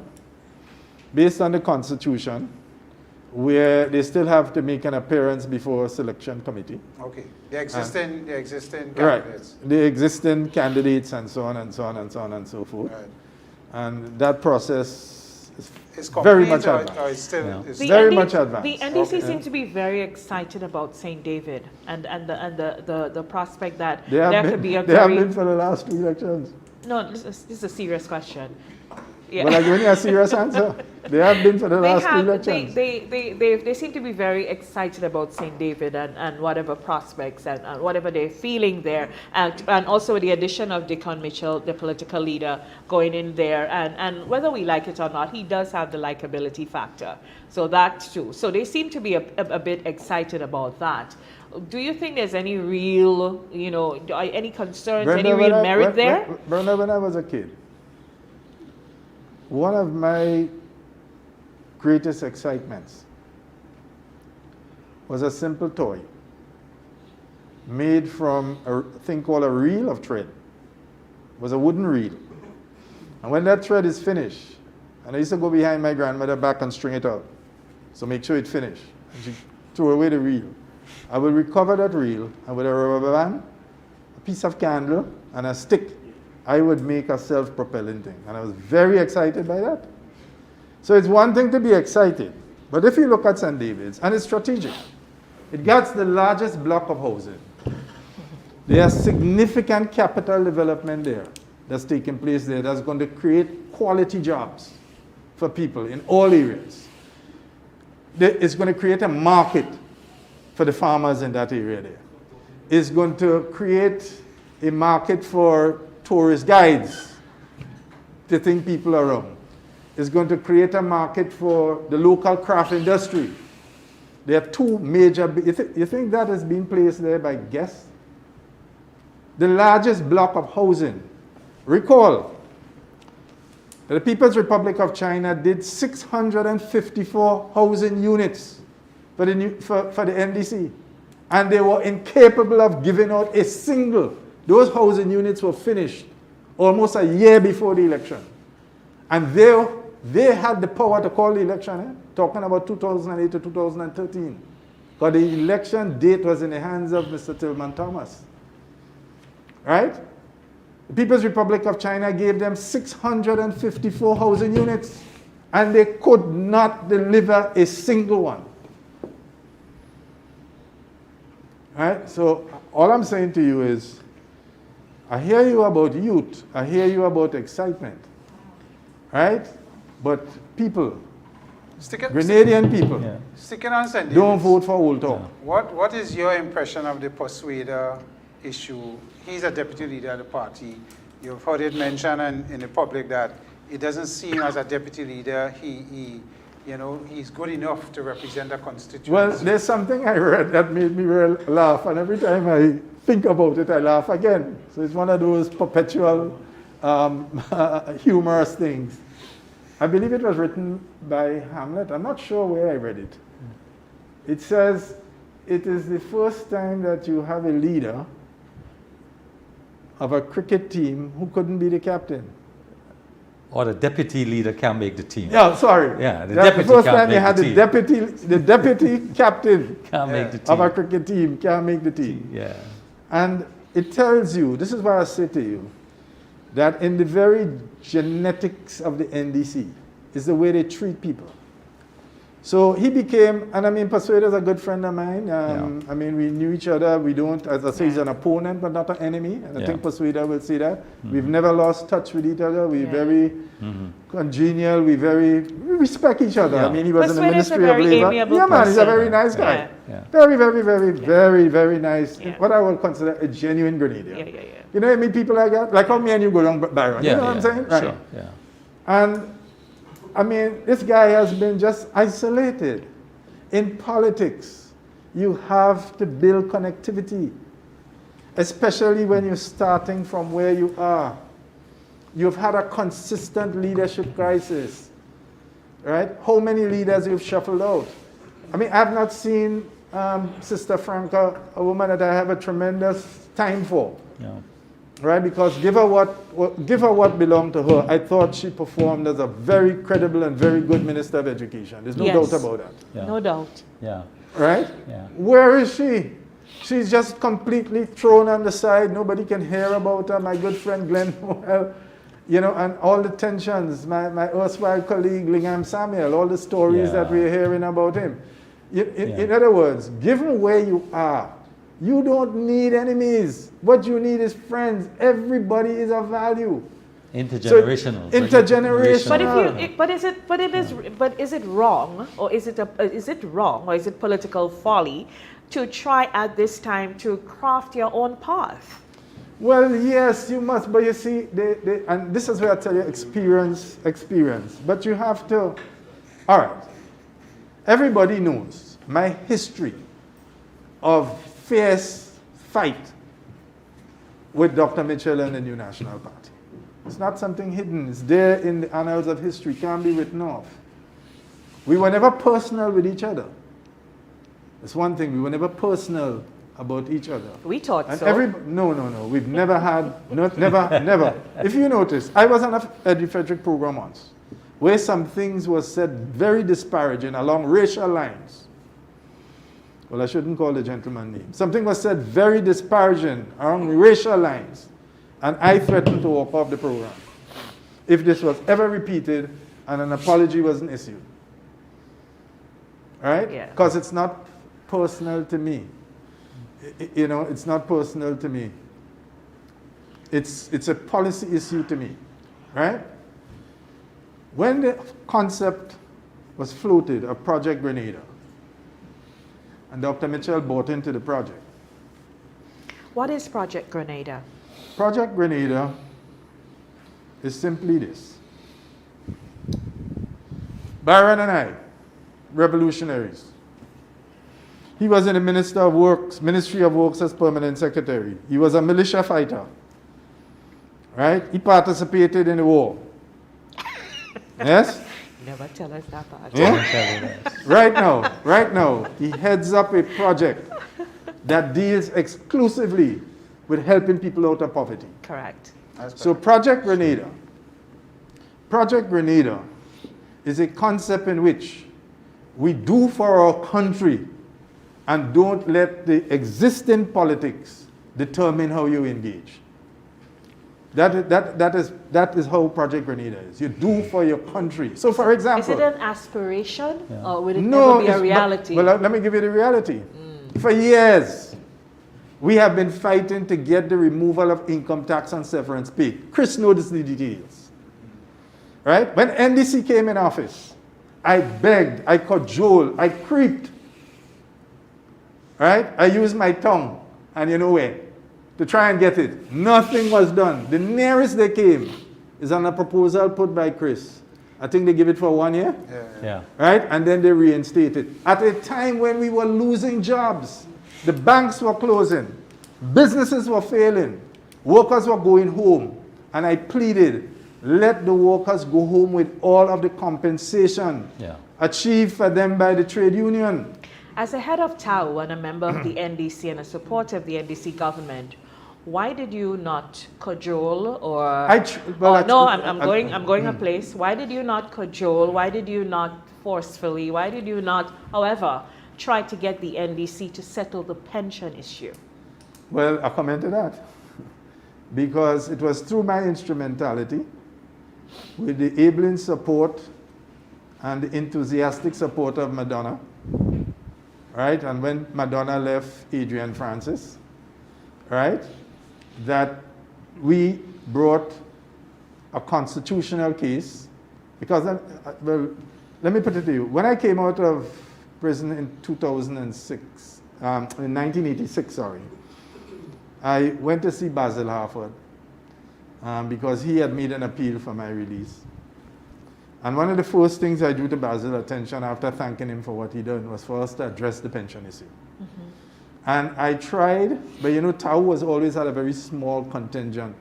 based on the Constitution where they still have to make an appearance before a selection committee. Okay, the existing Right. candidates. The existing candidates and so on and so on and so on and so forth. Right. And that process is It's very complete much or advanced. it's still... Yeah. it's- Very much advanced. The NDC Okay. seems to be very excited about St. David and the prospect that They have there been, could be a they have very... been for the last 2 elections. No, this is a serious question. Yeah. Well, I give you a serious answer. They have been for the last 2 elections. They seem to be very excited about St. David and whatever prospects and whatever they're feeling there. And also with the addition of Dickon Mitchell, the political leader, going in there. And whether we like it or not, he does have the likability factor. So that too. So they seem to be a bit excited about that. Do you think there's any real, any concerns, any Brenda, real merit there? Brenda, when I was a kid, one of my greatest excitements was a simple toy made from a thing called a reel of thread. It was a wooden reel. And when that thread is finished, and I used to go behind my grandmother back and string it out. So make sure it finished. And she threw away the reel. I will recover that reel, and with a rubber band, a piece of candle, and a stick, I would make a self-propelling thing. And I was very excited by that. So it's one thing to be excited. But if you look at St. David's, and it's strategic, it gets the largest block of housing. There's significant capital development there that's taking place there that's going to create quality jobs for people in all areas. It's going to create a market for the farmers in that area there. It's going to create a market for tourist guides to think people around. It's going to create a market for the local craft industry. There are two major, you think that is being placed there by guests? The largest block of housing. Recall, the People's Republic of China did 654 housing units for the NDC. And they were incapable of giving out a single. Those housing units were finished almost a year before the election. And they had the power to call the election, talking about 2008 to 2013. Because the election date was in the hands of Mr. Tillman Thomas. Right? The People's Republic of China gave them 654 housing units, and they could not deliver a single one. Right? So all I'm saying to you is, I hear you about youth, I hear you about excitement, right? But people, Grenadian people, Sticking on St. don't David's, vote for Old Town. what is your impression of the persuader issue? He's a deputy leader of the party. You've heard it mentioned in the public that it doesn't seem as a deputy leader he's good enough to represent a constituency. Well, there's something I read that made me laugh, and every time I think about it, I laugh again. So it's one of those perpetual humorous things. I believe it was written by Hamlet. I'm not sure where I read it. It says, it is the first time that you have a leader of a cricket team who couldn't be the captain. Or the deputy leader can't make the team. Yeah, sorry. Yeah, the That's deputy the first can't time you make had the deputy captain Can't make the of team. a cricket team can't make the team. Yeah. And it tells you, this is what I say to you, that in the very genetics of the NDC is the way they treat people. So he became, and I mean, Persuader's a good friend of mine. I mean, we knew each other. We don't, as I say, he's an opponent, but not an enemy. And I think Persuader will see that. We've never lost touch with each other. We're very congenial. We respect each other. I mean, he was in the Ministry of Labor. Yeah, man, he's a very nice guy. Very, very, very, very, very nice. What I would consider a genuine Grenadian. You know, I mean, people like that, like how me and you go down Byron. You know what I'm saying? Right. Sure. Yeah. And I mean, this guy has been just isolated. In politics, you have to build connectivity, especially when you're starting from where you are. You've had a consistent leadership crisis, right? How many leaders you've shuffled out? I mean, I've not seen Sister Franca, a woman that I have a tremendous time for. Yeah. Right, because give her what belonged to her. I thought she performed as a very credible and very good Minister of Education. There's no doubt about that. Yeah. No doubt. Yeah. Right? Yeah. Where is she? She's just completely thrown on the side. Nobody can hear about her. My good friend Glenn Noel, you know, and all the tensions. My erstwhile colleague Lingham Samuel, all the stories that we're hearing about him. In other words, given where you are, you don't need enemies. What you need is friends. Everybody is of value. Intergenerational. Intergenerational. But is it wrong, or is it political folly to try at this time to craft your own path? Well, yes, you must, but you see, and this is where I tell you experience. But you have to, all right, everybody knows my history of fierce fight with Dr. Mitchell and the New National Party. It's not something hidden. It's there in the annals of history, can't be written off. We were never personal with each other. That's one thing, we were never personal about each other. We thought and so. No. We've never had, never. If you notice, I was on a Eddie Frederick program once, where some things were said very disparaging along racial lines. Well, I shouldn't call the gentleman name. Something was said very disparaging along racial lines, and I threatened to walk off the program if this was ever repeated and an apology wasn't issued. Right? Yeah. Because it's not personal to me. You know, it's not personal to me. It's a policy issue to me. Right? When the concept was floated of Project Grenada, and Dr. Mitchell bought into the project. What is Project Grenada? Project Grenada is simply this. Byron and I, revolutionaries. He was in the Ministry of Works as permanent secretary. He was a militia fighter. Right? He participated in the war. Yes? Never tell us that part. Yeah? Right now, he heads up a project that deals exclusively with helping people out of poverty. Correct. So Project Grenada is a concept in which we do for our country and don't let the existing politics determine how you engage. That is how Project Grenada is. You do for your country. So for example... Is it an aspiration or would it no, never be a reality? Well, let me give you the reality. For years, we have been fighting to get the removal of income tax and severance pay. Chris knows the details. Right? When NDC came in office, I begged, I cajoled, I creeped. Right? I used my tongue, and you know where, to try and get it. Nothing was done. The nearest they came is on a proposal put by Chris. I think they give it for 1 year. Yeah. Right? And then they reinstate it. At a time when we were losing jobs, the banks were closing, businesses were failing, workers were going home. And I pleaded, let the workers go home with all of the compensation achieved for them by the trade union. As a head of TAU and a member of the NDC and a supporter of the NDC government, why did you not cajole or... I'm going a place. Why did you not cajole? Why did you not forcefully? Why did you not, however, try to get the NDC to settle the pension issue? Well, I comment to that. Because it was through my instrumentality, with the enabling support and the enthusiastic support of Madonna, right? And when Madonna left Adrian Francis, right, that we brought a constitutional case, because, well, let me put it to you. When I came out of prison in 2006, in 1986, sorry, I went to see Basil Harford because he had made an appeal for my release. And one of the first things I drew to Basil's attention after thanking him for what he done was for us to address the pension issue. And I tried, but you know, TAU was always had a very small contingent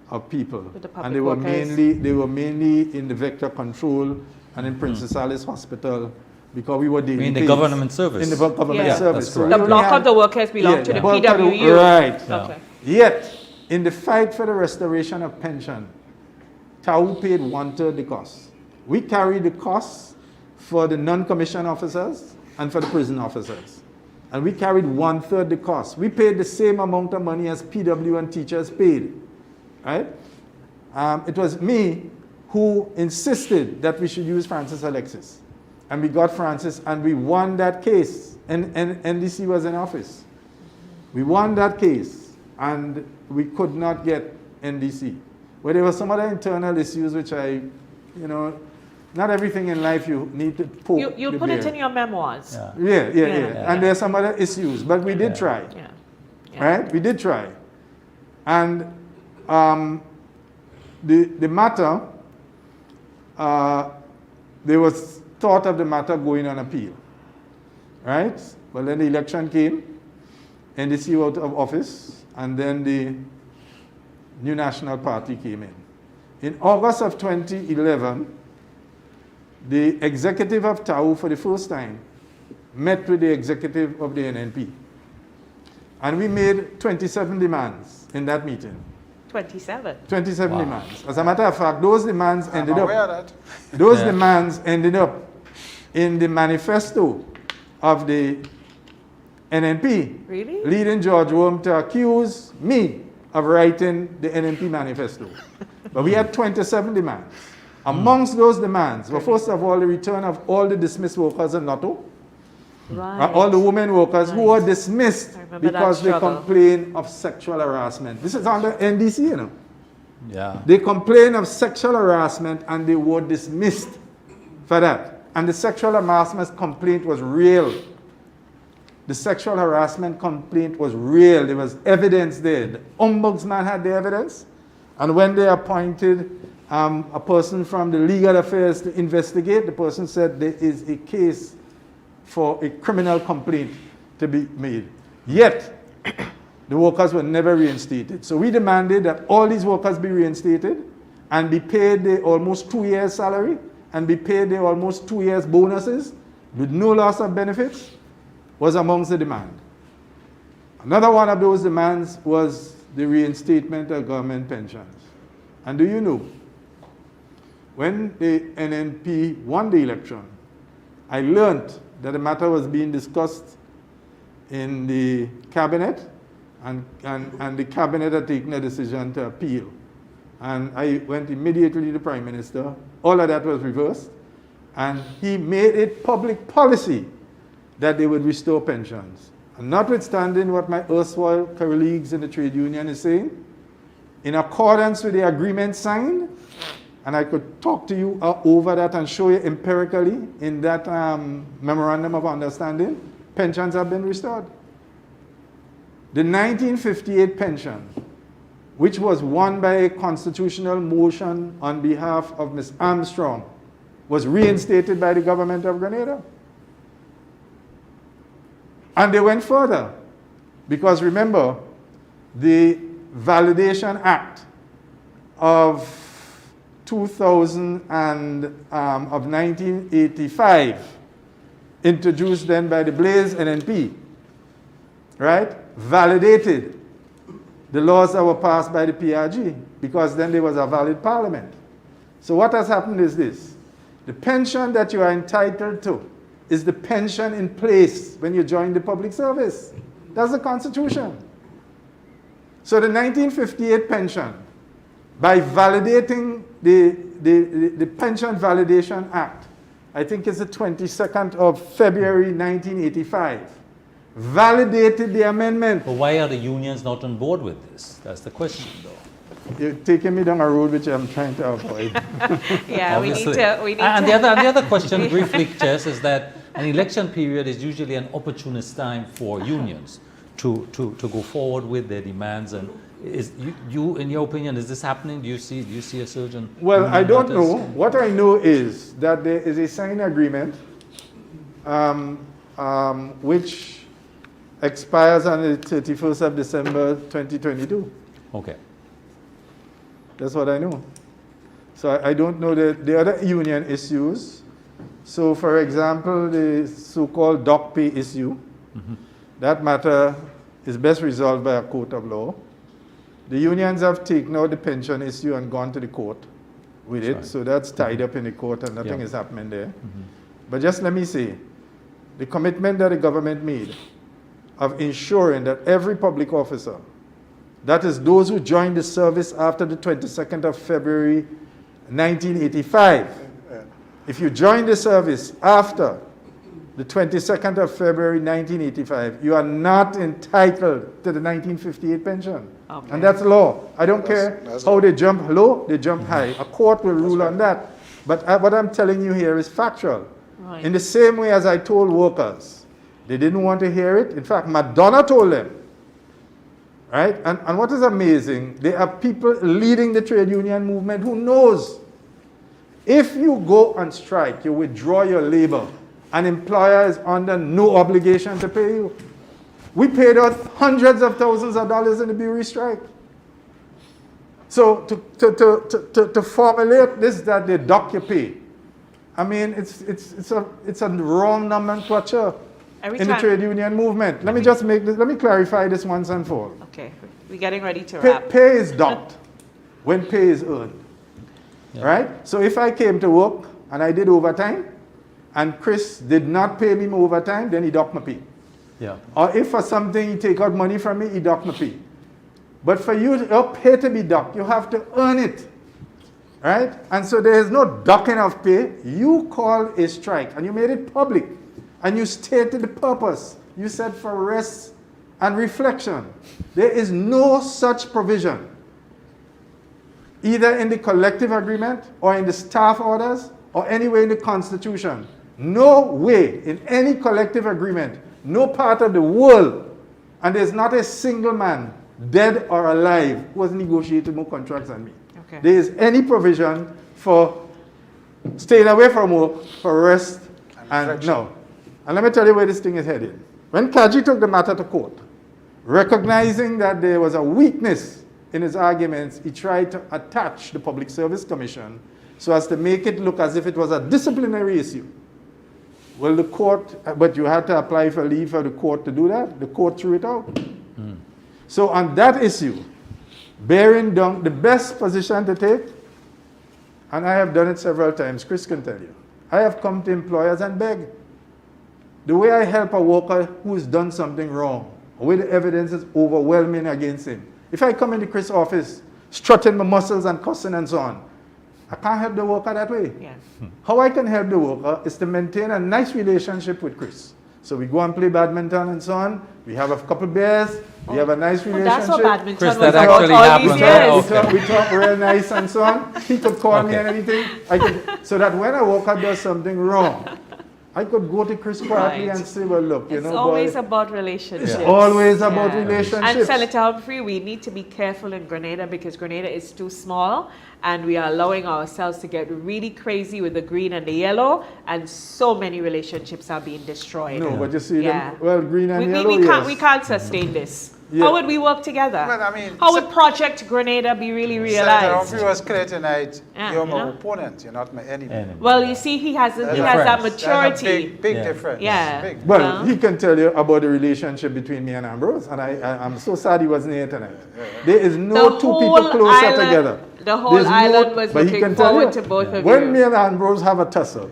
of people. And they were mainly in the vector control and in Princess Alice Hospital because we were dealing in the government service. In the government service. So the bulk of the workers belong to the PWU. Right. Okay. Yet, in the fight for the restoration of pension, TAU paid 1/3 the cost. We carried the costs for the non-commissioned officers and for the prison officers. And we carried 1/3 the cost. We paid the same amount of money as PW and teachers paid. Right? It was me who insisted that we should use Francis Alexis. And we got Francis and we won that case. And NDC was in office. We won that case and we could not get NDC. But there were some other internal issues which not everything in life you need to poke. You put it in your memoirs. Yeah. And there's some other issues, but we did try. Right? We did try. And the matter, there was thought of the matter going on appeal. Right? Well, then the election came, NDC out of office, and then the New National Party came in. In August of 2011, the executive of TAU for the first time met with the executive of the NNP. And we made 27 demands in that meeting. 27? 27 demands. As a matter of fact, those demands ended up in the manifesto of the NNP. Really? Leading George Worm to accuse me of writing the NNP manifesto. But we had 27 demands. Amongst those demands were, first of all, the return of all the dismissed workers in Lotto. Right. All the women workers who were dismissed because they complained of sexual harassment. This is under NDC, you know. Yeah. They complained of sexual harassment and they were dismissed for that. And the sexual harassment complaint was real. The sexual harassment complaint was real. There was evidence there. The ombudsman had the evidence. And when they appointed a person from the legal affairs to investigate. The person said there is a case for a criminal complaint to be made. Yet, the workers were never reinstated. So we demanded that all these workers be reinstated and be paid their almost 2 years' salary and be paid their almost 2 years' bonuses with no loss of benefits was amongst the demand. Another one of those demands was the reinstatement of government pensions. And do you know, when the NNP won the election, I learned that the matter was being discussed in the cabinet, and the cabinet had taken a decision to appeal. And I went immediately to the Prime Minister. All of that was reversed. And he made it public policy that they would restore pensions. And notwithstanding what my erstwhile colleagues in the trade union is saying, in accordance with the agreement signed, and I could talk to you over that and show you empirically in that memorandum of understanding, pensions have been restored. The 1958 pension, which was won by a constitutional motion on behalf of Ms. Armstrong, was reinstated by the government of Grenada. And they went further, because remember, the Validation Act of 1985, introduced then by the Blaze NNP, right, validated the laws that were passed by the PRG, because then there was a valid parliament. So what has happened is this: the pension that you are entitled to is the pension in place when you join the public service. That's the Constitution. So the 1958 pension, by validating the Pension Validation Act, I think it's the 22nd of February 1985, validated the amendment. But why are the unions not on board with this? That's the question, though. You're taking me down a road which I'm trying to avoid. Yeah, we need and to. the other question, briefly, Jess, is that an election period is usually an opportunist time for unions to go forward with their demands. And is you, in your opinion, is this happening? Do you see a surge in? Well, I don't protests? know. What I know is that there is a signed agreement which expires on the 31st of December 2022. Okay. That's what I know. So I don't know the other union issues. So, for example, the so-called dock pay issue, that matter is best resolved by a court of law. The unions have taken out the pension issue and gone to the court with it. So that's tied up in the court and nothing is happening there. But just let me say, the commitment that the government made of ensuring that every public officer, that is those who joined the service after the 22nd of February 1985, if you join the service after the 22nd of February 1985, you are not entitled to the 1958 pension. Okay. And that's law. I don't care how they jump low, they jump high. A court will rule on that. But what I'm telling you here is factual. Right. In the same way as I told workers, they didn't want to hear it. In fact, Madonna told them. Right? And what is amazing, there are people leading the trade union movement who knows if you go on strike, you withdraw your labor, an employer is under no obligation to pay you. We paid out hundreds of thousands of dollars in the brewery strike. So to formulate this, that they dock your pay, I mean, it's a wrong nomenclature in the trade union movement. Let me just let me clarify this once and for all. Okay, we're getting ready to wrap. Pay is docked when pay is earned. Right? So if I came to work and I did overtime and Chris did not pay me my overtime, then he docked my pay. Yeah. Or if for something he take out money from me, he docked my pay. But for your pay to be docked, you have to earn it. Right? And so there is no docking of pay. You called a strike and you made it public. And you stated the purpose. You said for rest and reflection. There is no such provision, either in the collective agreement or in the staff orders or anywhere in the Constitution. No way in any collective agreement, no part of the world, and there's not a single man, dead or alive, who has negotiated more contracts than me. Okay. there is any provision for staying away from work, for rest, and friction. no. And let me tell you where this thing is headed. When Kaji took the matter to court, recognizing that there was a weakness in his arguments, he tried to attach the Public Service Commission so as to make it look as if it was a disciplinary issue. Well, the court, but you had to apply for leave for the court to do that. The court threw it out. So on that issue, bearing down, the best position to take, and I have done it several times, Chris can tell you, I have come to employers and beg. The way I help a worker who has done something wrong, where the evidence is overwhelming against him. If I come into Chris' office, strutting my muscles and cussing and so on, I can't help the worker that way. Yeah. How I can help the worker is to maintain a nice relationship with Chris. So we go and play badminton and so on. We have a couple beers. We have a nice Well, relationship. that's what badminton Chris, was that about actually all happened, these right? years. Okay. We talk real nice and so on. He could call me Okay. and anything. So that when a worker does something wrong, I could go to Chris quietly Right. and say, well, look, you It's know, always boy, about relationships. it's always about Yeah. relationships. And Senator Humphrey, we need to be careful in Grenada because Grenada is too small and we are allowing ourselves to get really crazy with the green and the yellow, and so many relationships are being destroyed. No, but you see, Yeah. well, green and yellow, we yes. can't sustain this. Yeah. How would we work together? Well, I mean, How would Project Grenada be really Senator realized? Humphrey was clear tonight, Yeah, you're you my know? opponent, you're not my enemy. Enemy. Well, you see, he has that friends. That's a maturity. big Yeah. difference. Yeah. Big. Well, Well- he can tell you about the relationship between me and Ambrose, and I'm so sad he wasn't here tonight. There is no The two whole people closer island- together. the whole There's island was but he looking can tell forward you, to both of when you. me and Ambrose have a tussle,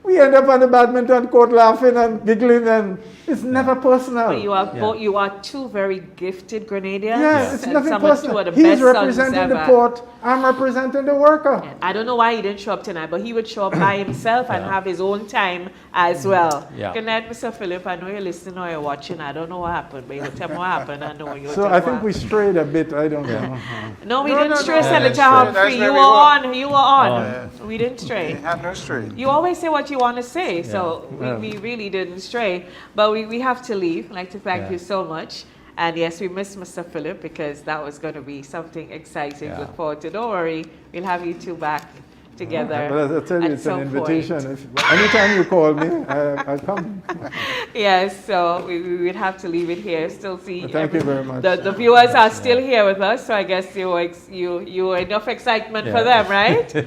we end up on the badminton court laughing and giggling, and it's never personal. But you are Yeah. both, you are two very gifted Grenadians. Yeah, it's and nothing some of personal. two of the He's best sons representing the ever. port, I'm representing the worker. Yeah, I don't know why he didn't show up tonight, but he would show up by himself and Yeah. have his own time as well. Yeah. Good night, Mr. Philip. I know you're listening or you're watching. I don't know what happened, but you'll tell me what happened. I know you'll So tell I me think what we strayed a bit, I don't know. No, we No, didn't no, stray, no. Senator That's right. Humphrey. That's You where were we were. on. You were on. Oh. We didn't stray. He had no straight. You always say what you want to say, so Yeah. we really didn't stray. But we have to leave. I'd like to thank Yeah. you so much. And yes, we missed Mr. Philip because that was going to be something exciting. Yeah. Look forward to. Don't worry, we'll have you two back together. But as I tell you, at it's an some invitation. point. If, anytime you call me, I'll come. Yes, so we would have to leave it here. Still see. Thank you very much. The viewers are still here with us, so I guess you were enough excitement for Yeah. them, right?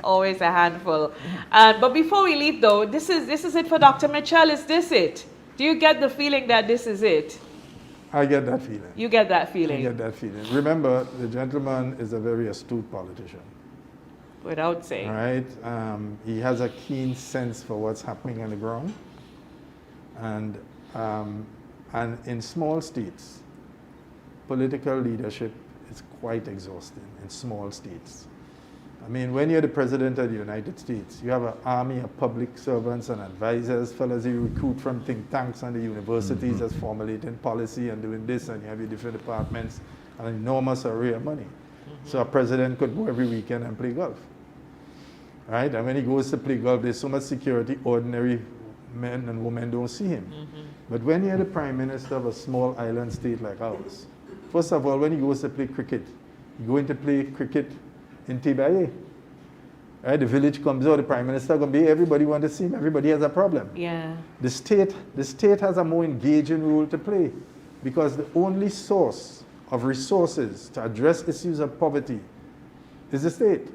Always a handful. But before we leave, though, this is it for Dr. Mitchell. Is this it? Do you get the feeling that this is it? I get that feeling. You get that I feeling, get that feeling. Remember, the gentleman is a very astute politician. without saying. All right, he has a keen sense for what's happening on the ground, and in small states, political leadership is quite exhausting in small states. I mean, when you're the president of the United States, you have an army of public servants and advisors, fellows you recruit from think tanks and the universities that's formulating policy and doing this, and you have your different departments, an enormous array of money. So a president could go every weekend and play golf. Right? And when he goes to play golf, there's so much security, ordinary men and women don't see him. But when you're the prime minister of a small island state like ours, first of all, when he goes to play cricket, he's going to play cricket in Tibaye. Right? The village comes out, the prime minister going to be, everybody wants to see him, everybody has a problem. Yeah. The state has a more engaging role to play because the only source of resources to address issues of poverty is the state.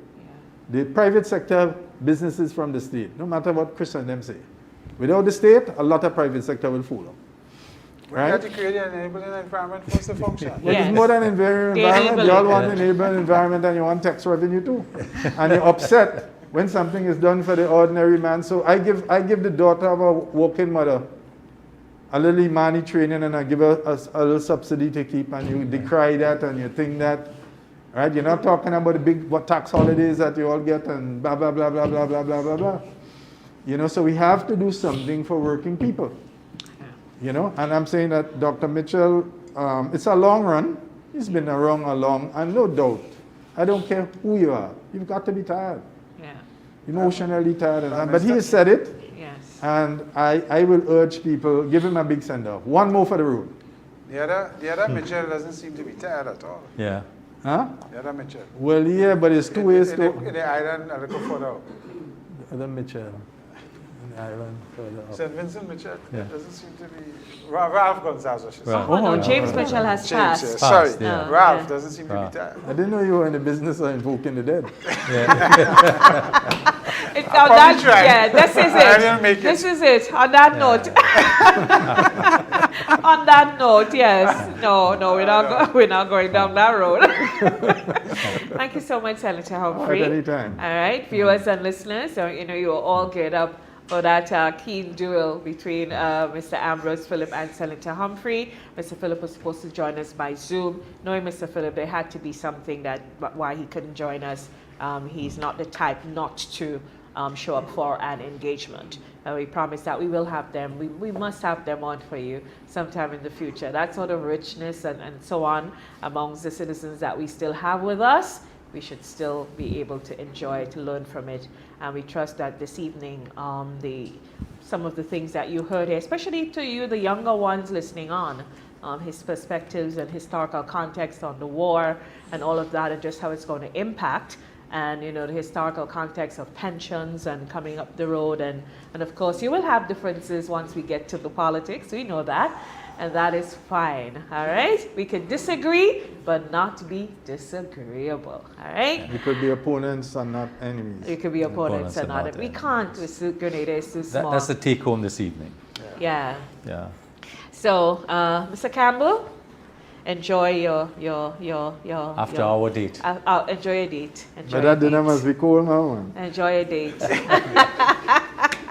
The private sector, businesses from the state, no matter what Chris and them say. Without the state, a lot of private sector will follow. We Right? have to create an enabling environment for us to function. But Yes. it's more than environment. The You all enabling. want an enabling environment and you want tax revenue too. And you're upset when something is done for the ordinary man. So I give the daughter of a working mother a little Imani training and I give her a little subsidy to keep, and you decry that and you think that, right? You're not talking about the big tax holidays that you all get and blah, blah, blah, blah, blah, blah, blah, blah, blah. You know, so we have to do something for working people. You know, and I'm saying that Dr. Mitchell, it's a long run. He's been around a long, and no doubt, I don't care who you are, you've got to be tired, Yeah. emotionally tired. But he has said it, Yes. and I will urge people, give him a big send-off. One more for the road. The other Mitchell doesn't seem to be tired at all. Yeah. Huh? The other Mitchell. Well, yeah, but it's two ways In to... the island, a little further out. The other Mitchell. In the island further up. St. Vincent Mitchell? Yeah. Doesn't seem to be... Ralph Gonzalez, I should say. Ralph. Oh, no, Oh, James no. Mitchell has James, passed. sorry. yeah. Ralph Yeah. doesn't seem to be tired. I didn't know you were in the business of invoking the dead. It's on that, tried. yeah, this is I it. didn't make it. This is it. On that note. On that note, yes. No, we're not going down that road. Thank you so much, Senator Humphrey. At any time. All right, viewers and listeners, so you are all geared up for that keen duel between Mr. Ambrose Phillip and Senator Humphrey. Mr. Phillip was supposed to join us by Zoom. Knowing Mr. Phillip, there had to be something why he couldn't join us. He's not the type not to show up for an engagement. We promise that we will have them. We must have them on for you sometime in the future. That sort of richness and so on amongst the citizens that we still have with us, we should still be able to enjoy, to learn from it. And we trust that this evening, some of the things that you heard here, especially to you, the younger ones listening on, his perspectives and historical context on the war and all of that, and just how it's going to impact, and the historical context of pensions and coming up the road, and of course you will have differences once we get to the politics. We know that. And that is fine, all right? We can disagree, but not be disagreeable, all right? We could be opponents and not enemies. We could be opponents and not. We enemies. can't. Grenada is too small. That's the take home this evening. Yeah. Yeah. So, Mr. Campbell, enjoy your After our date. enjoy your date. Enjoy But your that dinner date. must be cold now, man. Enjoy your date.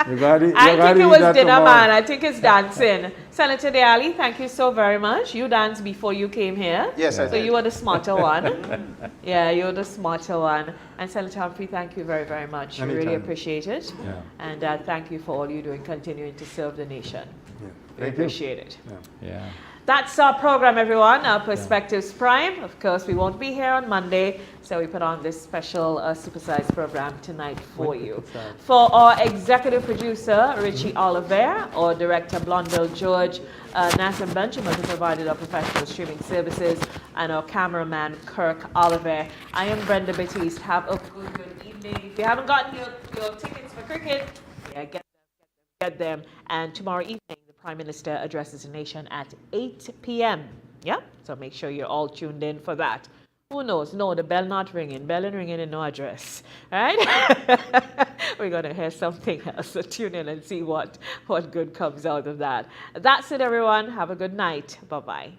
You got it. I think it was dinner, tomorrow. man. I think it's dancing. Senator Deali, thank you so very much. You danced before you came here. Yes, I So did. you were the smarter one. Yeah, you were the smarter one. And Senator Humphrey, thank you very, very much. We really Anytime. appreciate it. Yeah. And thank you for all you do in continuing to serve the nation. Yeah. We Thank you. appreciate it. Yeah. That's our program, everyone. Our Perspectives Prime. Of course, we won't be here on Monday, so we put on this special supersized program tonight for you. For our executive producer, Richie Oliver, our director, Blondell George, Nathan Benjamin, who provided our professional streaming services, and our cameraman, Kirk Oliver. I am Brenda Batiste. Have a good evening. If you haven't gotten your tickets for cricket, yeah, get them. And tomorrow evening, the Prime Minister addresses the nation at 8 p.m. Yeah? So make sure you're all tuned in for that. Who knows? No, the bell not ringing. Bell and ringing and no address. All right? We're going to hear something else. So tune in and see what good comes out of that. That's it, everyone. Have a good night. Bye-bye.